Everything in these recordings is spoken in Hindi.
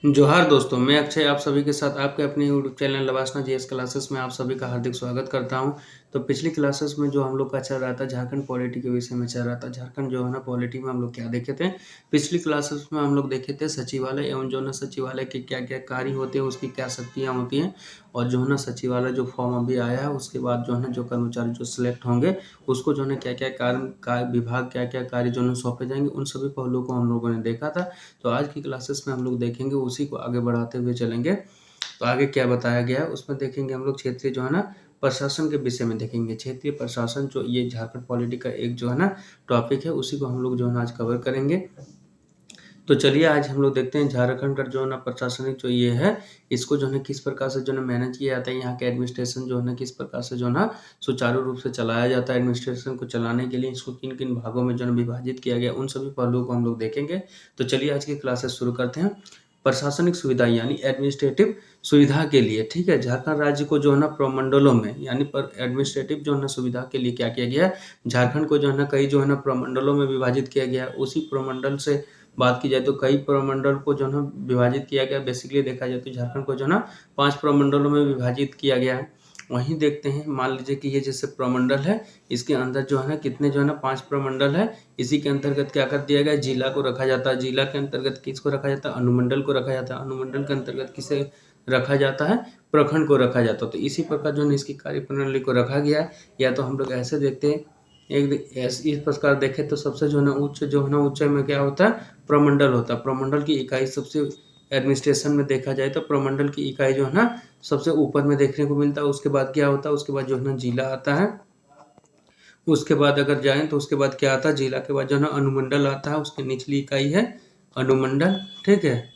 जोहार दोस्तों, मैं अक्षय आप सभी के साथ आपके अपने यूट्यूब चैनल लवासना जीएस क्लासेस में आप सभी का हार्दिक स्वागत करता हूं। तो पिछली क्लासेस में जो हम लोग का चल रहा था झारखंड पॉलिटी के विषय में चल रहा था। झारखंड जो है ना पॉलिटी में हम लोग क्या देखे थे, पिछली क्लासेस में हम लोग देखे थे सचिवालय एवं जो है ना सचिवालय के क्या क्या कार्य होते हैं, उसकी क्या शक्तियाँ होती हैं, और जो है ना सचिवालय जो फॉर्म अभी आया है उसके बाद जो है ना जो कर्मचारी जो सिलेक्ट होंगे उसको जो है क्या क्या कार्य विभाग क्या क्या कार्य जो है सौंपे जाएंगे, उन सभी पहलुओं को हम लोगों ने देखा था। तो आज की क्लासेस में हम लोग देखेंगे, उसी को आगे बढ़ाते हुए चलेंगे। तो आगे क्या बताया गया है उसमें देखेंगे हम लोग क्षेत्रीय जो है ना प्रशासन के विषय में देखेंगे। क्षेत्रीय प्रशासन जो ये झारखंड पॉलिटी का एक जो है ना टॉपिक है, उसी को हम लोग जो है ना आज कवर करेंगे। तो चलिए आज हम लोग देखते हैं झारखंड का जो है ना प्रशासनिक जो ये है, इसको जो है किस प्रकार से जो है मैनेज किया जाता है। यहाँ के एडमिनिस्ट्रेशन जो है ना किस प्रकार से जो है ना सुचारू रूप से चलाया जाता है। एडमिनिस्ट्रेशन को चलाने के लिए इसको किन किन भागों में जो है विभाजित किया गया, उन सभी पहलुओं को हम लोग देखेंगे। तो चलिए आज की क्लासेस शुरू करते हैं। प्रशासनिक सुविधा यानी एडमिनिस्ट्रेटिव सुविधा के लिए, ठीक है, झारखंड राज्य को जो है ना प्रमंडलों में यानी पर एडमिनिस्ट्रेटिव जो है ना सुविधा के लिए क्या किया गया है, झारखंड को जो है ना कई जो है ना प्रमंडलों में विभाजित किया गया है। उसी प्रमंडल से बात की जाए तो कई प्रमंडल को जो है विभाजित किया गया। बेसिकली देखा जाए तो झारखंड को जो है ना 5 प्रमंडलों में विभाजित किया गया है। वहीं देखते हैं, मान लीजिए कि ये जैसे प्रमंडल है, इसके अंदर जो है ना कितने जो है ना 5 प्रमंडल है। इसी के अंतर्गत क्या कर दिया गया, जिला को रखा जाता है। जिला के अंतर्गत किसको रखा जाता है, अनुमंडल को रखा जाता है। अनुमंडल के अंतर्गत किसे रखा जाता है, प्रखंड को रखा जाता है। तो इसी प्रकार जो है इसकी कार्य प्रणाली को रखा गया है। या तो हम लोग ऐसे देखते हैं, इस प्रकार देखें तो सबसे जो है ना ऊंचाई में क्या होता है, प्रमंडल होता है। प्रमंडल की इकाई सबसे एडमिनिस्ट्रेशन में देखा जाए तो प्रमंडल की इकाई जो है ना सबसे ऊपर में देखने को मिलता है। उसके बाद क्या होता है, उसके बाद जो है ना जिला आता है। उसके बाद अगर जाएं तो उसके बाद क्या आता है, जिला के बाद जो है ना अनुमंडल आता है। उसकी निचली इकाई है अनुमंडल, ठीक है,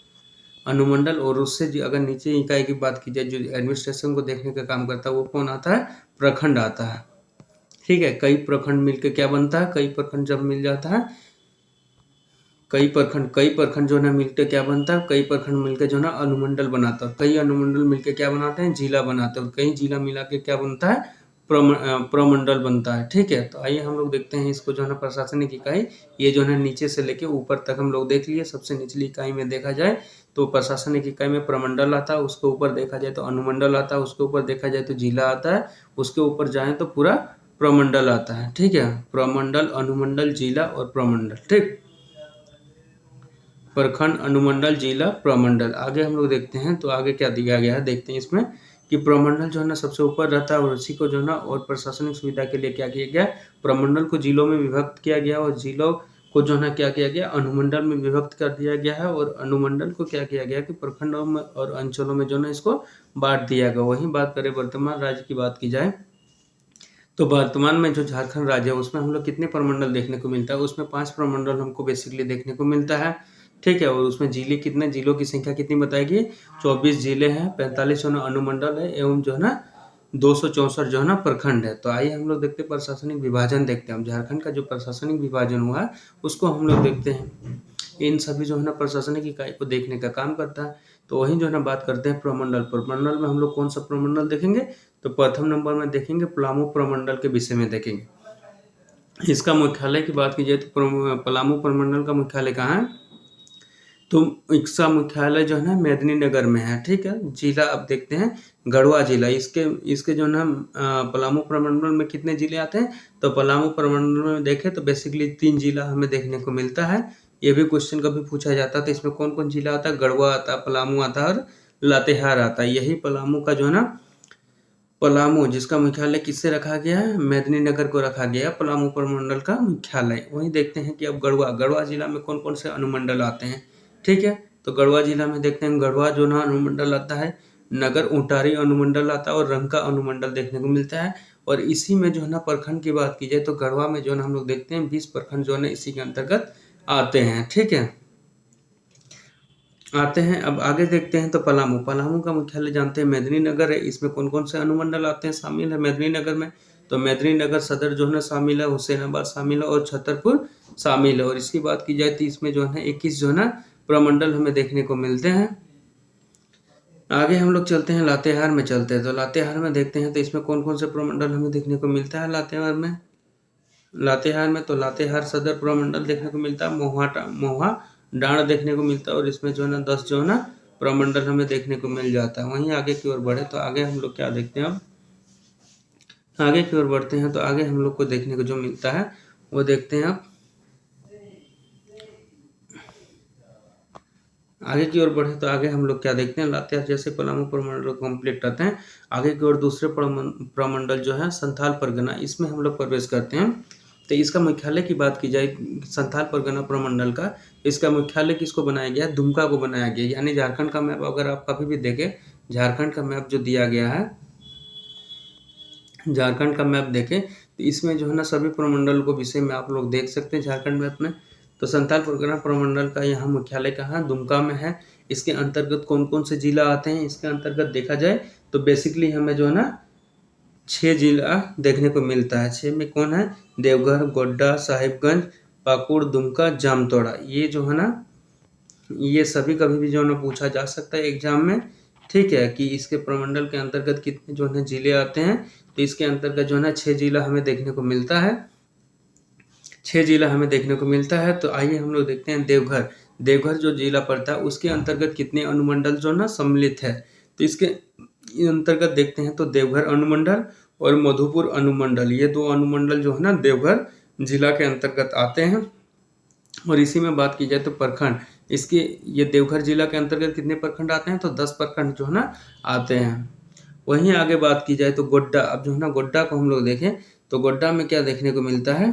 अनुमंडल। और उससे अगर नीचे इकाई की बात की जाए, जो एडमिनिस्ट्रेशन को देखने का काम करता है, वो कौन आता है, प्रखंड आता है। ठीक है, कई प्रखंड मिलकर क्या बनता है, कई प्रखंड जब मिल जाता है, कई प्रखंड जो है ना मिलकर क्या बनता है, कई प्रखंड मिलकर जो है ना अनुमंडल बनाता है। कई अनुमंडल मिलकर क्या बनाते हैं, जिला बनाते हैं। और कई जिला मिला के क्या बनता है, प्रमंडल बनता है। ठीक है, तो आइए हम लोग देखते हैं इसको जो है ना प्रशासनिक इकाई। ये जो है नीचे से लेके ऊपर तक हम लोग देख लिए। सबसे निचली इकाई में देखा जाए तो प्रशासनिक इकाई में प्रमंडल आता है। उसके ऊपर देखा जाए तो अनुमंडल आता है। उसके ऊपर देखा जाए तो जिला आता है। उसके ऊपर जाए तो पूरा प्रमंडल आता है। ठीक है, प्रमंडल, अनुमंडल, जिला और प्रमंडल। ठीक, प्रखंड, अनुमंडल, जिला, प्रमंडल। आगे हम लोग देखते हैं तो आगे क्या दिया गया है, देखते हैं इसमें कि प्रमंडल जो है ना सबसे ऊपर रहता है। और इसी को जो है ना और प्रशासनिक सुविधा के लिए क्या किया गया, प्रमंडल को जिलों में विभक्त किया गया और जिलों को जो है ना क्या किया गया, अनुमंडल में विभक्त कर दिया गया है। और अनुमंडल को क्या किया गया कि प्रखंडों में और अंचलों में जो है ना इसको बांट दिया गया। वहीं बात करें वर्तमान राज्य की बात की जाए तो वर्तमान में जो झारखंड राज्य है उसमें हम लोग कितने प्रमंडल देखने को मिलता है, उसमें 5 प्रमंडल हमको बेसिकली देखने को मिलता है। ठीक है, और उसमें जिले कितने, जिलों की संख्या कितनी बताएगी, 24 जिले हैं, 45 जो है अनुमंडल है एवं जो है ना 264 जो है ना प्रखंड है। तो आइए हम लोग देखते हैं प्रशासनिक विभाजन देखते हैं। हम झारखंड का जो प्रशासनिक विभाजन हुआ है उसको हम लोग देखते हैं। इन सभी जो है ना प्रशासनिक इकाई को देखने का काम करता है। तो वही जो है ना बात करते हैं प्रमंडल। प्रमंडल में हम लोग कौन सा प्रमंडल देखेंगे, तो प्रथम नंबर में देखेंगे पलामू प्रमंडल के विषय में देखेंगे। इसका मुख्यालय की बात की जाए तो पलामू प्रमंडल का मुख्यालय कहाँ है, तो इसका मुख्यालय जो है ना मेदिनीनगर में है। ठीक है, जिला अब देखते हैं गढ़वा जिला। इसके इसके जो है ना पलामू प्रमंडल में कितने जिले आते हैं, तो पलामू प्रमंडल में देखें तो बेसिकली 3 जिला हमें देखने को मिलता है। ये भी क्वेश्चन कभी पूछा जाता है तो इसमें कौन कौन जिला आता है, गढ़वा आता है, पलामू आता है और लातेहार आता है। यही पलामू का जो है ना, पलामू जिसका मुख्यालय किससे रखा गया है, मेदिनीनगर को रखा गया पलामू प्रमंडल का मुख्यालय। वहीं देखते हैं कि अब गढ़वा जिला में कौन कौन से अनुमंडल आते हैं। ठीक है, तो गढ़वा जिला में देखते हैं, गढ़वा जो ना अनुमंडल आता है, नगर ऊंटारी अनुमंडल आता है और रंका अनुमंडल देखने को मिलता है। और इसी में जो है ना प्रखंड की बात की जाए तो गढ़वा में जो है हम लोग देखते हैं 20 प्रखंड जो है इसी के अंतर्गत आते हैं। ठीक है, आते हैं। अब आगे देखते हैं तो पलामू का मुख्यालय जानते हैं मेदिनीनगर है। इसमें कौन कौन से अनुमंडल आते हैं, शामिल है मेदिनीनगर में, तो मेदिनीनगर सदर जो है ना शामिल है, हुसैनाबाद शामिल है और छतरपुर शामिल है। और इसकी बात की जाए तो इसमें जो है 21 जो है ना प्रमंडल हमें देखने को मिलते हैं। आगे हम लोग चलते हैं, लातेहार में चलते हैं। तो लातेहार में देखते हैं तो इसमें कौन कौन से प्रमंडल हमें देखने को मिलता है लातेहार में तो लातेहार सदर प्रमंडल देखने को मिलता है, मोहा डांड देखने को मिलता है। और इसमें जो है ना 10 जो है ना प्रमंडल हमें देखने को मिल जाता है। वहीं आगे की ओर बढ़े तो आगे हम लोग क्या देखते हैं, अब आगे की ओर बढ़ते हैं तो आगे हम लोग को देखने को जो मिलता है वो देखते हैं। अब आगे की ओर बढ़े तो आगे हम लोग क्या देखते हैं, लातेहार जैसे पलामू प्रमंडल कंप्लीट करते हैं। आगे की ओर दूसरे प्रमंडल जो है संथाल परगना, इसमें हम लोग प्रवेश करते हैं। तो इसका मुख्यालय की बात की जाए संथाल परगना प्रमंडल का, इसका मुख्यालय किसको बनाया गया है, दुमका को बनाया गया। यानी झारखंड का मैप अगर आप कभी भी देखें, झारखंड का मैप जो दिया गया है, झारखंड का मैप देखें तो इसमें जो है ना सभी प्रमंडल को विषय में आप लोग देख सकते हैं झारखंड मैप में। तो संथाल परगना प्रमंडल का यहाँ मुख्यालय कहाँ, दुमका में है। इसके अंतर्गत कौन कौन से जिला आते हैं, इसके अंतर्गत देखा जाए तो बेसिकली हमें जो है ना 6 जिला देखने को मिलता है। 6 में कौन है, देवघर, गोड्डा, साहिबगंज, पाकुड़, दुमका, जामतोड़ा। ये जो है ना, ये सभी कभी भी जो है ना पूछा जा सकता है एग्जाम में, ठीक है, कि इसके प्रमंडल के अंतर्गत कितने जो है जिले आते हैं। तो इसके अंतर्गत जो है ना 6 जिला हमें देखने को मिलता है, 6 जिला हमें देखने को मिलता है। तो आइए हम लोग देखते हैं देवघर। देवघर जो जिला पड़ता है उसके अंतर्गत कितने अनुमंडल जो ना सम्मिलित है। तो इसके अंतर्गत देखते हैं तो देवघर अनुमंडल और मधुपुर अनुमंडल, ये 2 अनुमंडल जो है ना देवघर जिला के अंतर्गत आते हैं। और इसी में बात की जाए तो प्रखंड, इसके ये देवघर जिला के अंतर्गत कितने प्रखंड आते हैं, तो 10 प्रखंड जो है ना आते हैं। वहीं आगे बात की जाए तो गोड्डा, अब जो है ना गोड्डा को हम लोग देखें तो गोड्डा में क्या देखने को मिलता है,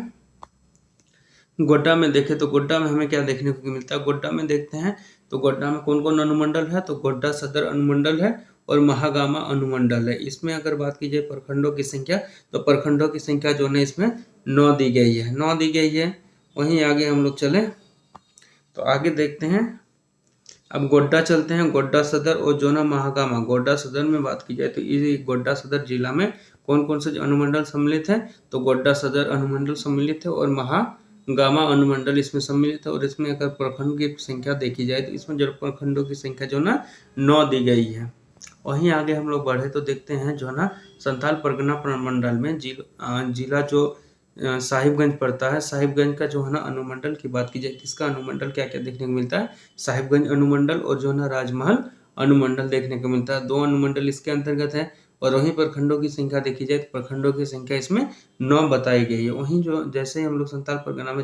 गोड्डा में देखें तो गोड्डा में हमें क्या देखने को मिलता है, गोड्डा में देखते हैं तो गोड्डा में कौन कौन अनुमंडल है, तो गोड्डा सदर अनुमंडल है और महागामा अनुमंडल है। इसमें अगर बात की जाए प्रखंडों की संख्या, तो प्रखंडों की संख्या जो है इसमें 9 दी गई है, 9 दी गई है। वहीं आगे हम लोग चले तो आगे देखते हैं, अब गोड्डा चलते हैं, गोड्डा सदर और जोना महागामा। गोड्डा सदर में बात की जाए तो इस गोड्डा सदर जिला में कौन कौन से अनुमंडल सम्मिलित है, तो गोड्डा सदर अनुमंडल सम्मिलित है और महागामा अनुमंडल इसमें सम्मिलित है। और इसमें अगर प्रखंड की संख्या देखी जाए तो इसमें जो प्रखंडों की संख्या जो ना 9 दी गई है। वहीं आगे हम लोग बढ़े तो देखते हैं जो ना संथाल परगना प्रमंडल में जिला जो साहिबगंज पड़ता है, साहिबगंज का जो है ना अनुमंडल की बात की जाए, इसका अनुमंडल क्या क्या देखने को मिलता है, साहिबगंज अनुमंडल और जो है ना राजमहल अनुमंडल देखने को मिलता है। 2 अनुमंडल इसके अंतर्गत है। और वहीं प्रखंडों की संख्या देखी जाए तो प्रखंडों की संख्या इसमें 9 बताई गई है। वहीं जो जैसे ही हम लोग संथाल परगना में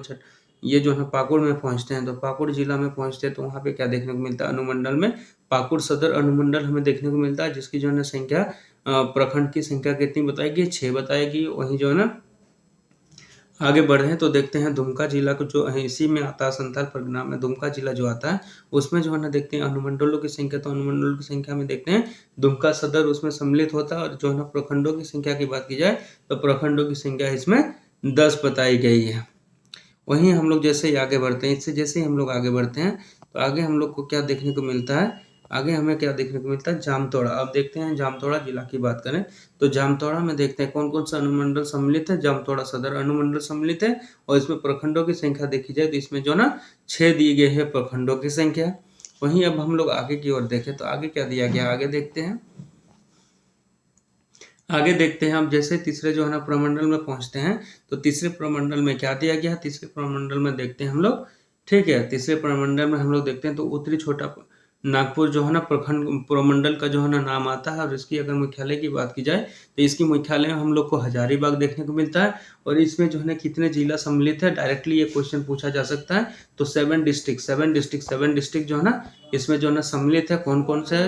ये जो है पाकुड़ में पहुंचते हैं, तो पाकुड़ जिला में पहुंचते हैं तो वहाँ पे क्या देखने को मिलता है, अनुमंडल में पाकुड़ सदर अनुमंडल हमें देखने को मिलता है, जिसकी जो है ना संख्या प्रखंड की संख्या कितनी बताएगी, 6 बताएगी। वहीं जो है ना आगे बढ़े हैं तो देखते हैं दुमका जिला को जो है इसी में आता है, संथाल परगना में दुमका जिला जो आता है उसमें जो है ना देखते हैं अनुमंडलों की संख्या, तो अनुमंडलों की संख्या में देखते हैं दुमका सदर उसमें सम्मिलित होता है। और जो है ना प्रखंडों की संख्या की बात की जाए तो प्रखंडों की संख्या इसमें 10 बताई गई है। वहीं हम लोग जैसे ही आगे बढ़ते हैं, इससे जैसे ही हम लोग आगे बढ़ते हैं तो आगे हम लोग को क्या देखने को मिलता है, आगे हमें क्या देखने को मिलता है, जामतोड़ा। अब देखते हैं जामतोड़ा जिला की बात करें तो जामतोड़ा में देखते हैं कौन कौन सा अनुमंडल सम्मिलित है, जामतोड़ा सदर अनुमंडल सम्मिलित है। और इसमें प्रखंडों की संख्या देखी जाए तो इसमें जो ना 6 दी गई है प्रखंडों की संख्या। वहीं अब हम लोग आगे की ओर देखें तो आगे क्या दिया गया, आगे देखते हैं, आगे देखते हैं। हम जैसे तीसरे जो है ना प्रमंडल में पहुंचते हैं तो तीसरे प्रमंडल में क्या दिया गया है, तीसरे प्रमंडल में देखते हैं हम लोग, ठीक है, तीसरे प्रमंडल में हम लोग देखते हैं तो उत्तरी छोटा नागपुर जो है ना प्रखंड प्रमंडल का जो है ना नाम आता है। और इसकी अगर मुख्यालय की बात की जाए तो इसकी मुख्यालय में हम लोग को हजारीबाग देखने को मिलता है। और इसमें जो है ना कितने जिला सम्मिलित है, डायरेक्टली ये क्वेश्चन पूछा जा सकता है। तो 7 डिस्ट्रिक्ट जो है ना इसमें जो है ना सम्मिलित है, कौन कौन से,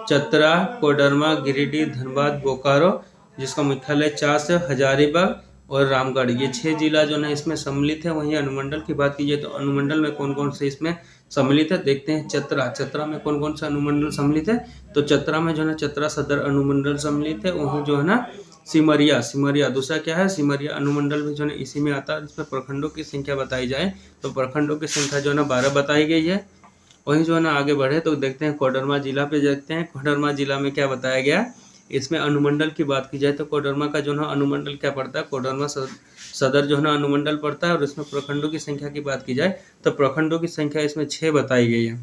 चतरा, कोडरमा, गिरिडीह, धनबाद, बोकारो, जिसका मुख्यालय 4 है, हजारीबाग और रामगढ़, ये 6 जिला जो है इसमें सम्मिलित है। वहीं अनुमंडल की बात कीजिए तो अनुमंडल में कौन कौन से इसमें सम्मिलित है, देखते हैं चतरा, चतरा में कौन कौन सा अनुमंडल सम्मिलित है, तो चतरा में जो है ना चतरा सदर अनुमंडल सम्मिलित है। वहीं जो है ना सिमरिया, सिमरिया दूसरा क्या है, सिमरिया अनुमंडल भी जो है इसी में आता है। इसमें प्रखंडों की संख्या बताई जाए तो प्रखंडों की संख्या जो है ना 12 बताई गई है। वहीं जो है ना आगे बढ़े तो देखते हैं कोडरमा जिला पे, देखते हैं कोडरमा जिला में क्या बताया गया। इसमें अनुमंडल की बात की जाए तो कोडरमा का जो है अनुमंडल क्या पड़ता है, कोडरमा सदर जो है ना अनुमंडल पड़ता है। और इसमें प्रखंडों की संख्या की बात की जाए तो प्रखंडों की संख्या इसमें 6 बताई गई है।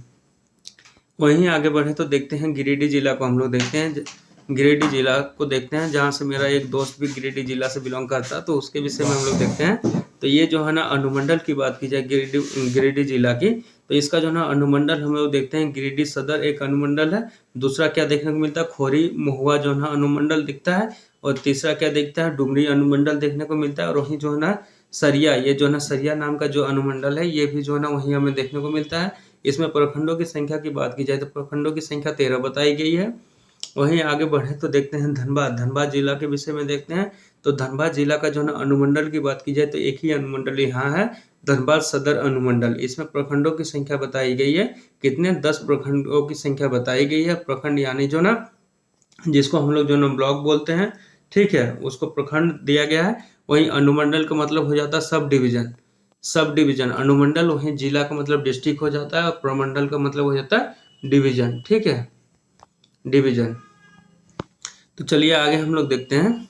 वहीं आगे बढ़े तो देखते हैं गिरिडीह जिला को हम लोग देखते हैं, गिरिडीह जिला को देखते हैं, जहाँ से मेरा एक दोस्त भी गिरिडीह जिला से बिलोंग करता है, तो उसके विषय में हम लोग देखते हैं। तो ये जो है ना अनुमंडल की बात की जाए गिरिडीह जिला की, तो इसका जो है ना अनुमंडल हम लोग देखते हैं गिरिडीह सदर एक अनुमंडल है। दूसरा क्या देखने को मिलता है, खोरी महुआ जो है ना अनुमंडल दिखता है। और तीसरा क्या दिखता है, डुमरी अनुमंडल देखने को मिलता है। और वहीं जो है ना सरिया, ये जो है ना सरिया नाम का जो अनुमंडल है ये भी जो है ना वहीं हमें देखने को मिलता है। इसमें प्रखंडों की संख्या की बात की जाए तो प्रखंडों की संख्या 13 बताई गई है। वहीं आगे बढ़े तो देखते हैं धनबाद जिला के विषय में देखते हैं। तो धनबाद जिला का जो है ना अनुमंडल की बात की जाए तो एक ही अनुमंडल यहाँ है, धनबाद सदर अनुमंडल। इसमें प्रखंडों की संख्या बताई गई है, कितने, 10 प्रखंडों की संख्या बताई गई है। प्रखंड यानी जो ना जिसको हम लोग जो ना ब्लॉक बोलते हैं, ठीक है, उसको प्रखंड दिया गया है। वहीं अनुमंडल का मतलब हो जाता है सब डिवीजन। अनुमंडल वहीं जिला का मतलब डिस्ट्रिक्ट हो जाता है और प्रमंडल का मतलब हो जाता है डिवीजन, ठीक है, डिवीजन। तो चलिए आगे हम लोग देखते हैं,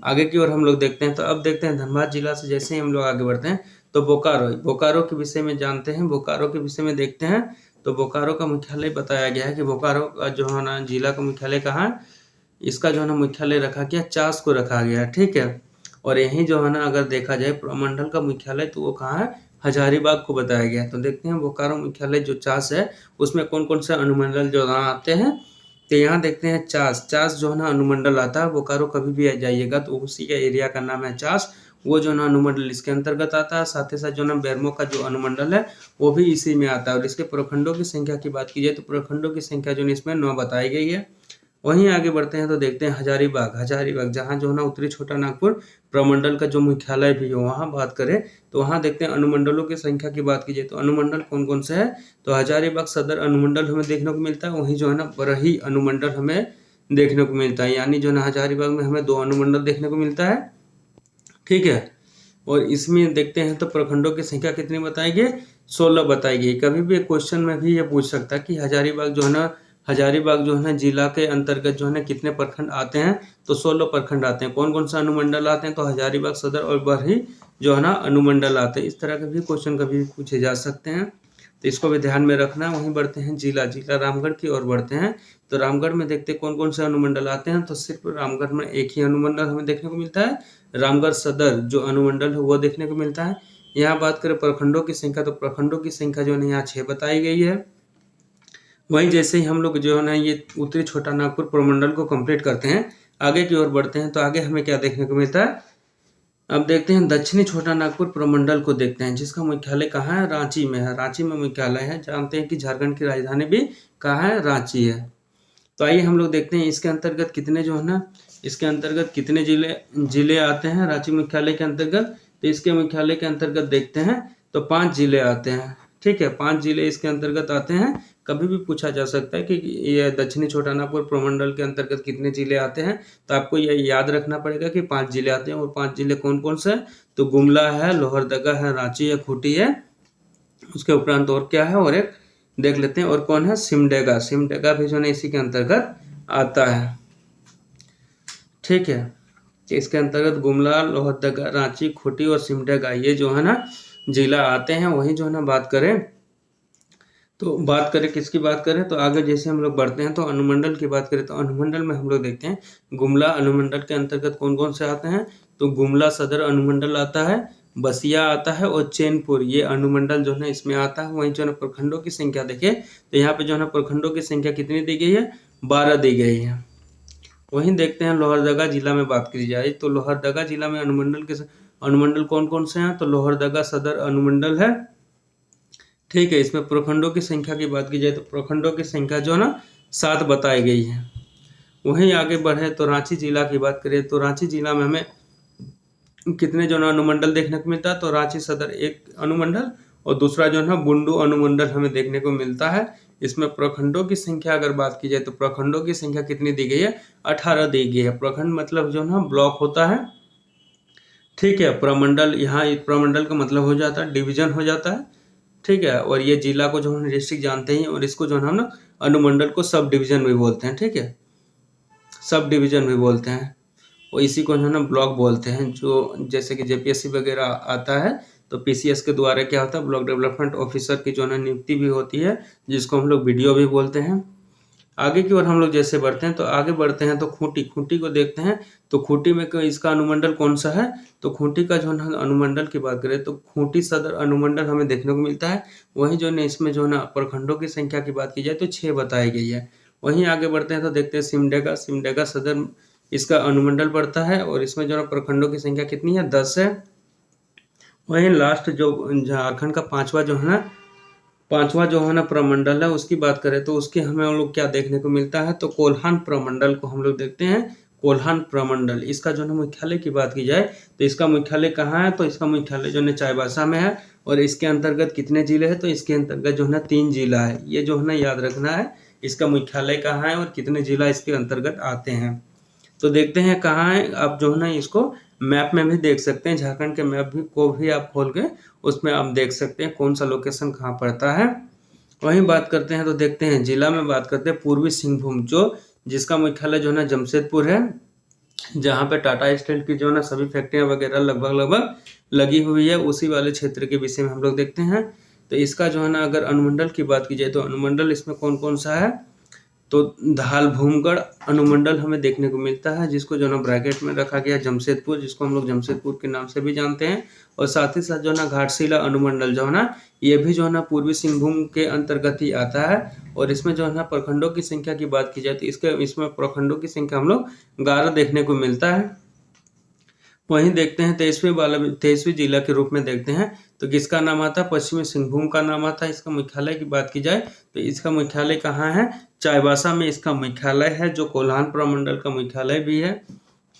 आगे की ओर हम लोग देखते हैं। तो अब देखते हैं धनबाद जिला से जैसे ही हम लोग आगे बढ़ते हैं तो बोकारो के विषय में जानते हैं, बोकारो के विषय में देखते हैं। तो बोकारो का मुख्यालय बताया गया है कि बोकारो का जो है ना जिला का मुख्यालय कहाँ है, इसका जो है ना मुख्यालय रखा गया चास को रखा गया, ठीक है। और यहीं जो है ना अगर देखा जाए प्रमंडल का मुख्यालय तो वो कहाँ है, हजारीबाग को बताया गया है। तो देखते हैं बोकारो मुख्यालय जो चास है उसमें कौन कौन से अनुमंडल जो यहाँ आते हैं। तो यहाँ देखते हैं चास जो है ना अनुमंडल आता है। बोकारो कभी भी जाइएगा तो उसी का एरिया का नाम है चास, वो जो है ना अनुमंडल इसके अंतर्गत आता है। साथ ही साथ जो ना बेरमो का जो अनुमंडल है वो भी इसी में आता है। और इसके प्रखंडों की संख्या की बात की जाए तो प्रखंडों की संख्या जो है इसमें 9 बताई गई है। वहीं आगे बढ़ते हैं तो देखते हैं हजारीबाग जहाँ जो है ना उत्तरी छोटा नागपुर प्रमंडल का जो मुख्यालय भी है वहाँ बात करें तो वहाँ देखते हैं अनुमंडलों की संख्या की बात की जाए तो अनुमंडल कौन कौन से है। तो हजारीबाग सदर अनुमंडल हमें देखने को मिलता है। वहीं जो है ना बरही अनुमंडल हमें देखने को मिलता है, यानी जो है ना हजारीबाग में हमें 2 अनुमंडल देखने को मिलता है, ठीक है। और इसमें देखते हैं तो प्रखंडों की संख्या कितनी बताई गई, 16 बताई गई। कभी भी क्वेश्चन में भी ये पूछ सकता है कि हजारीबाग जो है ना जिला के अंतर्गत जो है ना कितने प्रखंड आते हैं। तो 16 प्रखंड आते हैं। कौन कौन सा अनुमंडल आते हैं, तो हजारीबाग सदर और बरही जो है ना अनुमंडल आते हैं। इस तरह के भी क्वेश्चन कभी पूछे जा सकते हैं, तो इसको भी ध्यान में रखना। वहीं बढ़ते हैं जिला रामगढ़ की ओर बढ़ते हैं। तो रामगढ़ में देखते हैं कौन कौन से अनुमंडल आते हैं। तो सिर्फ रामगढ़ में एक ही अनुमंडल हमें देखने को मिलता है, रामगढ़ सदर जो अनुमंडल है वो देखने को मिलता है। यहाँ बात करें प्रखंडों की संख्या तो प्रखंडों की संख्या जो है यहाँ 6 बताई गई है। वहीं जैसे ही हम लोग जो है ना ये उत्तरी छोटा नागपुर प्रमंडल को कंप्लीट करते हैं, आगे की ओर बढ़ते हैं तो आगे हमें क्या देखने को मिलता है। अब देखते हैं दक्षिणी छोटा नागपुर प्रमंडल को देखते हैं, जिसका मुख्यालय कहाँ है, रांची में है। रांची में मुख्यालय है। जानते हैं कि झारखंड की राजधानी भी कहाँ है, रांची है। तो आइए हम लोग देखते हैं इसके अंतर्गत कितने जो है ना इसके अंतर्गत कितने जिले आते हैं रांची मुख्यालय के अंतर्गत। तो इसके मुख्यालय के अंतर्गत देखते हैं तो 5 जिले आते हैं, ठीक है, 5 जिले इसके अंतर्गत आते हैं। कभी भी पूछा जा सकता है कि ये दक्षिणी छोटा नागपुर प्रमंडल के अंतर्गत कितने जिले आते हैं। तो आपको ये याद रखना पड़ेगा कि 5 जिले आते हैं। और 5 जिले कौन कौन से, तो गुमला है, लोहरदगा है, रांची है, खूंटी है, उसके उपरांत और क्या है, और एक देख लेते हैं और कौन है, सिमडेगा भी जो है इसी के अंतर्गत आता है, ठीक है। इसके अंतर्गत गुमला, लोहरदगा, रांची, खूंटी और सिमडेगा ये जो है ना जिला आते हैं। वही जो है ना बात करें किसकी बात करें, तो आगे जैसे हम लोग बढ़ते हैं तो अनुमंडल की बात करें तो अनुमंडल में हम लोग देखते हैं गुमला अनुमंडल के अंतर्गत कौन कौन से आते हैं। तो गुमला सदर अनुमंडल आता है, बसिया आता है और चैनपुर ये अनुमंडल जो है ना इसमें आता है। वहीं जो है ना प्रखंडों की संख्या देखें तो यहाँ पे जो है ना प्रखंडों की संख्या कितनी दी गई है, 12 दी गई है। वहीं देखते हैं लोहरदगा जिला में बात की जाए तो लोहरदगा जिला में अनुमंडल कौन कौन से हैं, तो लोहरदगा सदर अनुमंडल है, ठीक है। इसमें प्रखंडों की संख्या की बात की जाए तो प्रखंडों की संख्या जो है ना 7 बताई गई है। वहीं आगे बढ़े तो रांची जिला की बात करें तो रांची जिला में हमें कितने जो ना अनुमंडल देखने को मिलता है। तो रांची सदर एक अनुमंडल और दूसरा जो है ना बुंडू अनुमंडल हमें देखने को मिलता है। इसमें प्रखंडों की संख्या अगर बात की जाए तो प्रखंडों की संख्या कितनी दी गई है, 18 दी गई है। प्रखंड मतलब जो है ना ब्लॉक होता है, ठीक है। प्रमंडल, यहाँ प्रमंडल का मतलब हो जाता है डिवीजन हो जाता है, ठीक है। और ये जिला को जो हम डिस्ट्रिक्ट जानते हैं और इसको जो है हम ना अनुमंडल को सब डिवीजन भी बोलते हैं, ठीक है, सब डिवीजन भी बोलते हैं। और इसी को जो है ना ब्लॉक बोलते हैं। जो जैसे कि जेपीएससी वगैरह आता है तो पीसीएस के द्वारा क्या होता है, ब्लॉक डेवलपमेंट ऑफिसर की जो है ना नियुक्ति भी होती है, जिसको हम लोग बीडीओ भी बोलते हैं। आगे की ओर हम लोग जैसे बढ़ते हैं तो खूंटी को देखते हैं। तो खूंटी में इसका अनुमंडल कौन सा है? तो खूंटी का जो है अनुमंडल की बात करें तो खूंटी सदर अनुमंडल हमें देखने को मिलता है। वहीं जो है इसमें जो है ना प्रखंडों की संख्या की बात की जाए तो 6 बताई गई है। वहीं आगे बढ़ते हैं तो देखते हैं सिमडेगा सदर इसका अनुमंडल पड़ता है और इसमें जो है प्रखंडों की संख्या कितनी है? 10 है। वहीं लास्ट जो झारखंड का पांचवा जो है ना प्रमंडल है उसकी बात करें तो उसके हमें हम लोग क्या देखने को मिलता है? तो कोल्हान प्रमंडल को हम लोग देखते हैं। कोल्हान प्रमंडल इसका जो है मुख्यालय की बात की जाए तो इसका मुख्यालय कहाँ है? तो इसका मुख्यालय जो है चाईबासा में है। और इसके अंतर्गत कितने जिले हैं? तो इसके अंतर्गत जो है ना 3 जिला है। ये जो है ना याद रखना है इसका मुख्यालय कहाँ है और कितने जिला इसके अंतर्गत आते हैं। तो देखते हैं कहाँ है। आप जो है ना इसको मैप में भी देख सकते हैं। झारखंड के मैप को भी आप खोल के उसमें आप देख सकते हैं कौन सा लोकेशन कहाँ पड़ता है। वहीं बात करते हैं तो देखते हैं जिला में बात करते हैं पूर्वी सिंहभूम जिसका मुख्यालय जो है ना जमशेदपुर है, जहाँ पे टाटा स्टील की जो है ना सभी फैक्ट्रियाँ वगैरह लगभग लगी हुई है। उसी वाले क्षेत्र के विषय में हम लोग देखते हैं। तो इसका जो है ना अगर अनुमंडल की बात की जाए तो अनुमंडल इसमें कौन कौन सा है? तो धालभूमगढ़ अनुमंडल हमें देखने को मिलता है, जिसको जो ना ब्रैकेट में रखा गया जमशेदपुर, जिसको हम लोग जमशेदपुर के नाम से भी जानते हैं। और साथ ही साथ जो ना घाटशिला अनुमंडल जो है ना ये भी जो है ना पूर्वी सिंहभूम के अंतर्गत ही आता है। और इसमें जो है ना प्रखंडों की संख्या की बात की जाए तो इसमें प्रखंडों की संख्या हम लोग 11 देखने को मिलता है। वहीं देखते हैं 23वीं जिला के रूप में देखते हैं तो किसका नाम आता है? पश्चिमी सिंहभूम का नाम आता है। इसका मुख्यालय की बात की जाए तो इसका मुख्यालय कहाँ है? चाईबासा में इसका मुख्यालय है, जो कोल्हान प्रमंडल का मुख्यालय भी है।